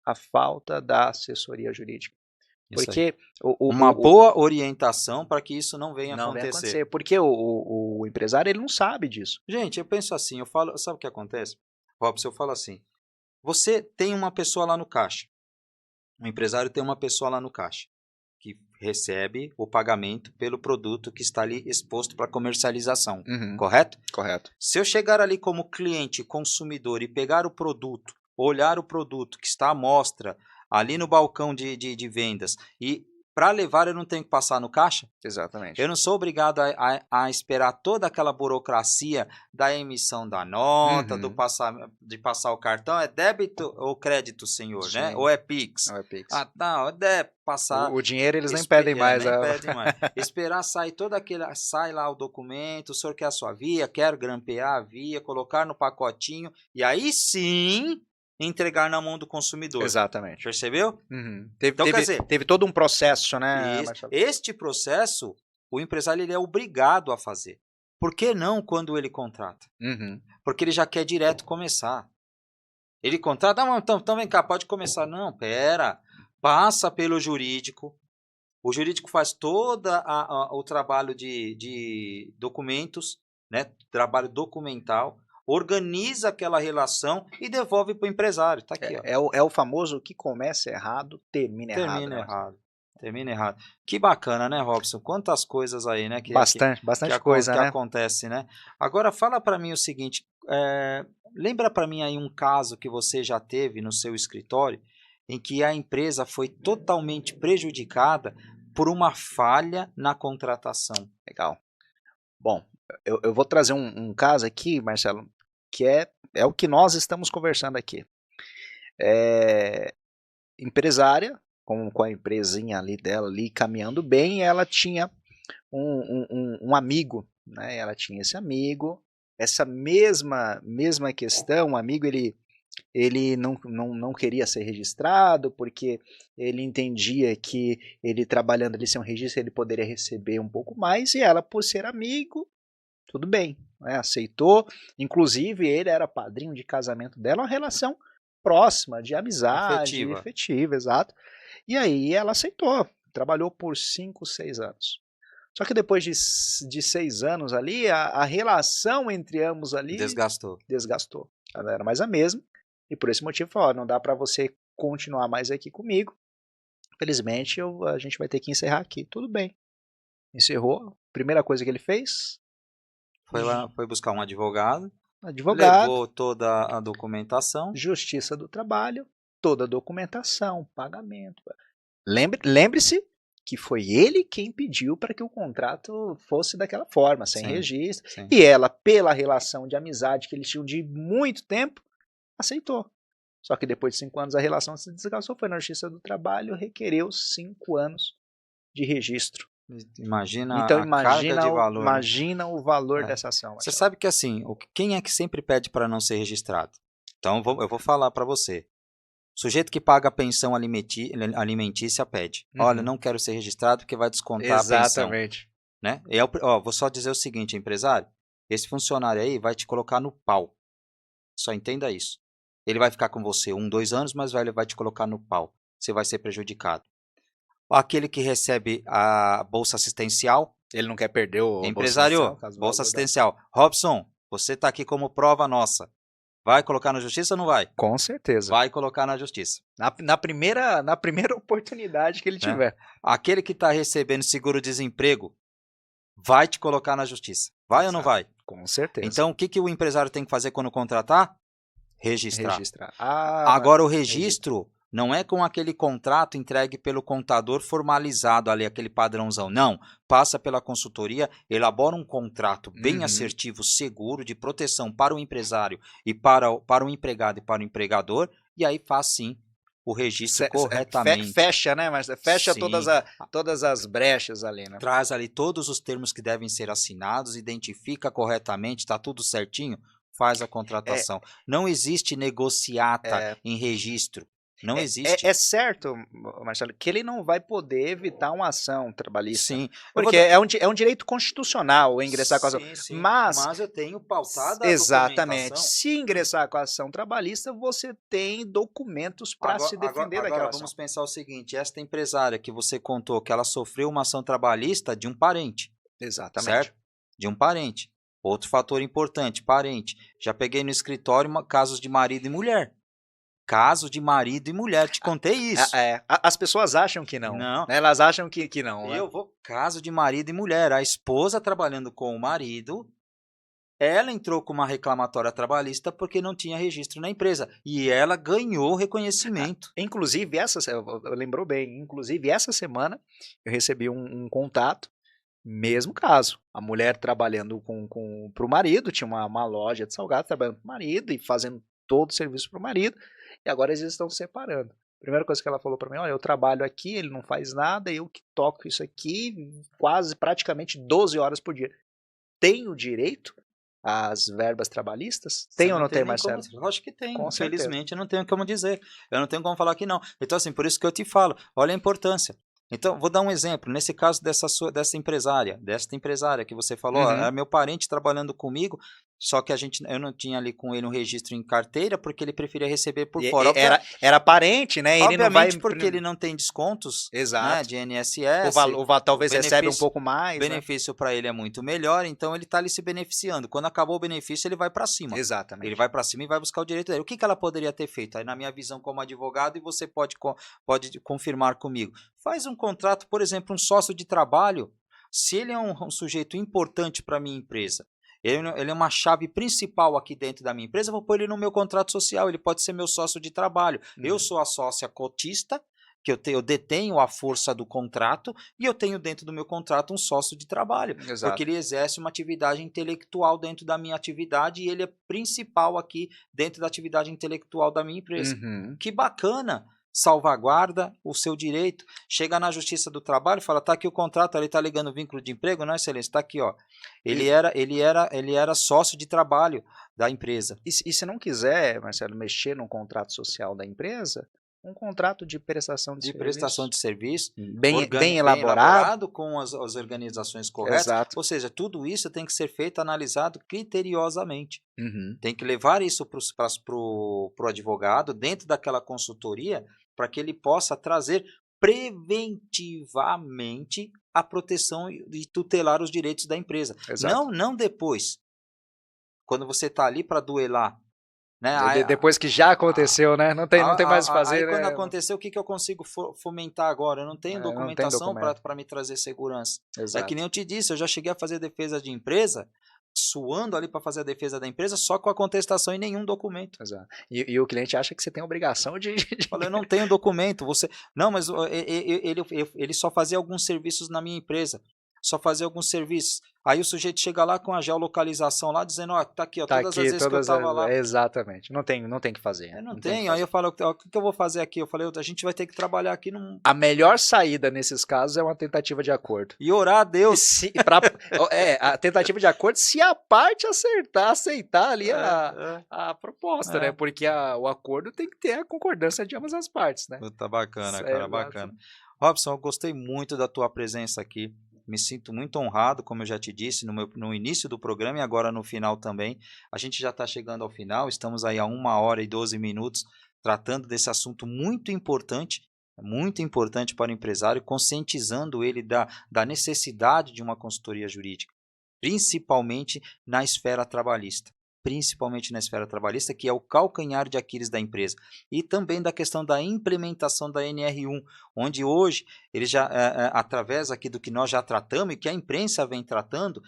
A falta da assessoria jurídica. Porque uma boa orientação para que isso não venha acontecer. Porque o empresário ele não sabe disso. Gente, eu penso assim, eu falo, sabe o que acontece? Robson, eu falo assim, você tem uma pessoa lá no caixa, o empresário tem uma pessoa lá no caixa, que recebe o pagamento pelo produto que está ali exposto para comercialização, correto? Correto. Se eu chegar ali como cliente, consumidor e pegar o produto olhar o produto que está à mostra ali no balcão de vendas e para levar eu não tenho que passar no caixa? Exatamente. Eu não sou obrigado a esperar toda aquela burocracia da emissão da nota, Uhum. de passar o cartão. É débito ou crédito, senhor, né? Sim. Ou é Pix? Não é Pix. Ah, tá, é passar. O dinheiro eles nem pedem mais. Nem pedem mais. Esperar sair todo aquele. Sai lá o documento, o senhor quer a sua via, quer grampear a via, colocar no pacotinho, e aí sim entregar na mão do consumidor. Exatamente. Percebeu? Uhum. Então, quer dizer, Teve todo um processo, né, Marcelo? este processo, o empresário ele é obrigado a fazer. Por que não quando ele contrata? Uhum. Porque ele já quer direto começar. Ele contrata, ah, então vem cá, pode começar. Não, pera, passa pelo jurídico. O jurídico faz todo o trabalho de documentos, né? Trabalho documental, organiza aquela relação e devolve para o empresário. Está aqui, ó. É o famoso que começa errado, termina errado. Termina Né, errado. Termina errado. Que bacana, né, Robson? Quantas coisas aí, né? Bastante coisa, que né? acontece, né? Agora, fala para mim o seguinte, lembra para mim aí um caso que você já teve no seu escritório em que a empresa foi totalmente prejudicada por uma falha na contratação. Legal. Bom, eu vou trazer um caso aqui, Marcelo, que é o que nós estamos conversando aqui. Empresária, com a empresinha ali dela ali caminhando bem, ela tinha um amigo, né? Ela tinha esse amigo, essa mesma questão, o amigo ele não queria ser registrado, porque ele entendia que ele trabalhando ali sem um registro, ele poderia receber um pouco mais, e ela, por ser amigo, tudo bem, né, aceitou. Inclusive, ele era padrinho de casamento dela, uma relação próxima, de amizade, efetiva, exato. E aí ela aceitou, trabalhou por 5, 6 anos. Só que depois de 6 anos ali, a relação entre ambos ali desgastou. Ela era mais a mesma. E por esse motivo, falou, não dá para você continuar mais aqui comigo. Infelizmente, a gente vai ter que encerrar aqui. Tudo bem. Encerrou. Primeira coisa que ele fez... Foi buscar um advogado. Levou toda a documentação. Justiça do Trabalho, toda a documentação, pagamento. Lembre-se que foi ele quem pediu para que o contrato fosse daquela forma, sem registro. Sim. E ela, pela relação de amizade que eles tinham de muito tempo, aceitou. Só que depois de 5 anos a relação se desgastou, foi na Justiça do Trabalho, requereu 5 anos de registro. Imagina a carga de valor. Imagina o valor dessa ação. Você sabe que assim, quem é que sempre pede para não ser registrado? Então eu vou falar para você. O sujeito que paga a pensão alimentícia pede. Olha, não quero ser registrado porque vai descontar a pensão. Exatamente. Né? Vou só dizer o seguinte, empresário. Esse funcionário aí vai te colocar no pau. Só entenda isso. Ele vai ficar com você 1, 2 anos, mas vai te colocar no pau. Você vai ser prejudicado. Aquele que recebe a bolsa assistencial. Ele não quer perder o empresário, bolsa assistencial. Robson, você está aqui como prova nossa. Vai colocar na justiça ou não vai? Com certeza. Vai colocar na justiça. Na primeira oportunidade que ele tiver. Aquele que está recebendo seguro-desemprego vai te colocar na justiça. Vai ou não vai? Com certeza. Então, o que o empresário tem que fazer quando contratar? Registrar. Agora, o registro não é com aquele contrato entregue pelo contador formalizado ali, aquele padrãozão. Não. Passa pela consultoria, elabora um contrato bem assertivo, seguro, de proteção para o empresário e para o empregado e para o empregador, e aí faz sim o registro corretamente. Fecha, né? Mas fecha todas as brechas ali, né? Traz ali todos os termos que devem ser assinados, identifica corretamente, está tudo certinho, faz a contratação. Não existe negociata em registro. Não existe. É certo, Marcelo, que ele não vai poder evitar uma ação trabalhista. Sim. Porque é um direito constitucional ingressar com a ação. Sim. Mas eu tenho pautada a exatamente. Se ingressar com a ação trabalhista, você tem documentos para se defender daquela ação. Vamos pensar o seguinte, esta empresária que você contou que ela sofreu uma ação trabalhista de um parente. Exatamente. Certo? De um parente. Outro fator importante, parente. Já peguei no escritório casos de marido e mulher. Caso de marido e mulher, te contei isso. As pessoas acham que não. Não. Elas acham que não. Caso de marido e mulher, a esposa trabalhando com o marido ela entrou com uma reclamatória trabalhista porque não tinha registro na empresa. E ela ganhou reconhecimento. Inclusive, lembrou bem, inclusive essa semana eu recebi um contato, mesmo caso, a mulher trabalhando para o marido, tinha uma loja de salgado trabalhando para o marido e fazendo todo o serviço para o marido, e agora eles estão se separando. Primeira coisa que ela falou para mim, olha, eu trabalho aqui, ele não faz nada, eu que toco isso aqui praticamente 12 horas por dia. Tenho direito às verbas trabalhistas? Tem ou não tem, Marcelo? Eu acho que tem, Com certeza. infelizmente eu não tenho como dizer, eu não tenho como falar que não. Então assim, por isso que eu te falo, olha a importância. Então, vou dar um exemplo, nesse caso desta empresária que você falou, Uhum. era meu parente trabalhando comigo, só que eu não tinha ali com ele um registro em carteira, porque ele preferia receber por fora. Era parente, né? Ele Obviamente não vai... porque ele não tem descontos, Exato. né, de INSS. Talvez recebe um pouco mais. O benefício para ele é muito melhor, então ele está ali se beneficiando. Quando acabou o benefício, ele vai para cima. Exatamente. Ele vai para cima e vai buscar o direito dele. O que ela poderia ter feito? Aí, na minha visão como advogado, e você pode confirmar comigo, faz um contrato, por exemplo, um sócio de trabalho, se ele é um sujeito importante para a minha empresa, ele é uma chave principal aqui dentro da minha empresa, eu vou pôr ele no meu contrato social, ele pode ser meu sócio de trabalho. Eu sou a sócia cotista, que eu detenho a força do contrato, e eu tenho dentro do meu contrato um sócio de trabalho, Exato. porque ele exerce uma atividade intelectual dentro da minha atividade, e ele é principal aqui dentro da atividade intelectual da minha empresa. Uhum. Que bacana! Salvaguarda o seu direito, chega na Justiça do Trabalho, fala, tá aqui o contrato, ele tá ligando vínculo de emprego, não, excelência, tá aqui, ó. Ele era sócio de trabalho da empresa. E se não quiser, Marcelo, mexer no contrato social da empresa, um contrato de prestação de serviço. Prestação de serviço, bem elaborado com as organizações corretas. Exato. Ou seja, tudo isso tem que ser feito, analisado criteriosamente. Uhum. Tem que levar isso para o advogado, dentro daquela consultoria, para que ele possa trazer preventivamente a proteção e tutelar os direitos da empresa. Exato. Não depois, quando você está ali para duelar. Né? Depois que já aconteceu, né? Não tem mais o que fazer. Aí quando né? aconteceu, o que eu consigo fomentar agora? Eu não tenho documentação para me trazer segurança. Exato. É que nem eu te disse, eu já cheguei a fazer defesa de empresa, suando ali para fazer a defesa da empresa, só com a contestação e nenhum documento. Exato. E o cliente acha que você tem a obrigação de... Eu não tenho documento. Não, mas ele só fazia alguns serviços na minha empresa. Só fazia alguns serviços. Aí o sujeito chega lá com a geolocalização lá, dizendo, ó, tá aqui, ó, tá todas aqui, as vezes que eu tava lá. Exatamente. Não tem que fazer. Eu não tenho. Aí eu falo, o que eu vou fazer aqui? Eu falei, a gente vai ter que trabalhar aqui num... A melhor saída nesses casos é uma tentativa de acordo. E orar a Deus. A tentativa de acordo se a parte aceitar ali a proposta, né? Porque o acordo tem que ter a concordância de ambas as partes, né? Tá bacana, cara, bacana. Robson, eu gostei muito da tua presença aqui. Me sinto muito honrado, como eu já te disse no início do programa e agora no final também. A gente já está chegando ao final, estamos aí a 1h12 tratando desse assunto muito importante para o empresário, conscientizando ele da necessidade de uma consultoria jurídica, principalmente na esfera trabalhista. Que é o calcanhar de Aquiles da empresa, e também da questão da implementação da NR1, onde hoje, ele já, através aqui do que nós já tratamos e que a imprensa vem tratando,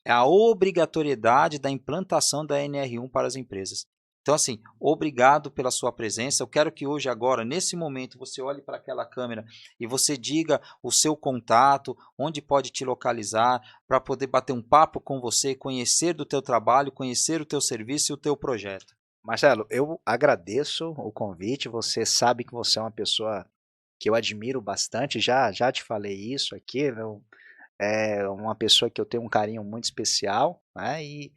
é a obrigatoriedade da implantação da NR1 para as empresas. Então, assim, obrigado pela sua presença. Eu quero que hoje, agora, nesse momento, você olhe para aquela câmera e você diga o seu contato, onde pode te localizar, para poder bater um papo com você, conhecer do teu trabalho, conhecer o teu serviço e o teu projeto. Marcelo, eu agradeço o convite. Você sabe que você é uma pessoa que eu admiro bastante. Já te falei isso aqui. É uma pessoa que eu tenho um carinho muito especial, né? E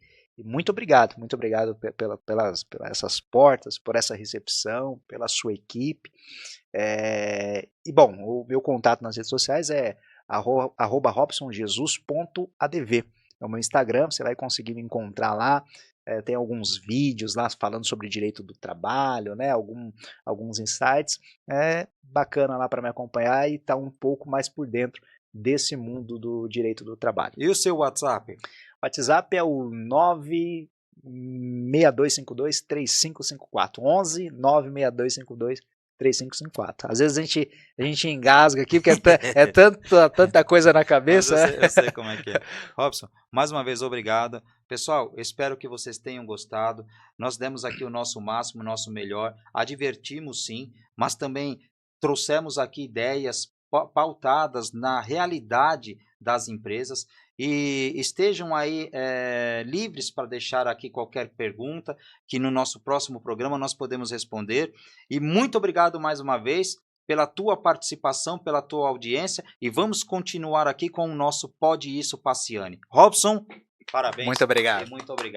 muito obrigado pelas essas portas, por essa recepção, pela sua equipe. E bom, o meu contato nas redes sociais é @robsonjesus.adv. É o meu Instagram, você vai conseguir me encontrar lá. Tem alguns vídeos lá falando sobre direito do trabalho, né? Alguns insights. É bacana lá para me acompanhar e estar um pouco mais por dentro desse mundo do direito do trabalho. E o seu WhatsApp? O WhatsApp é o 96252-3554. 11 96252 3554. Às vezes a gente engasga aqui, porque é tanta coisa na cabeça. Eu sei como é que é. Robson, mais uma vez, obrigado. Pessoal, espero que vocês tenham gostado. Nós demos aqui o nosso máximo, o nosso melhor. Advertimos sim, mas também trouxemos aqui ideias pautadas na realidade das empresas. E estejam aí livres para deixar aqui qualquer pergunta, que no nosso próximo programa nós podemos responder. E muito obrigado mais uma vez pela tua participação, pela tua audiência, e vamos continuar aqui com o nosso Pode Isso Paciane. Robson, parabéns. Muito obrigado. Muito obrigado.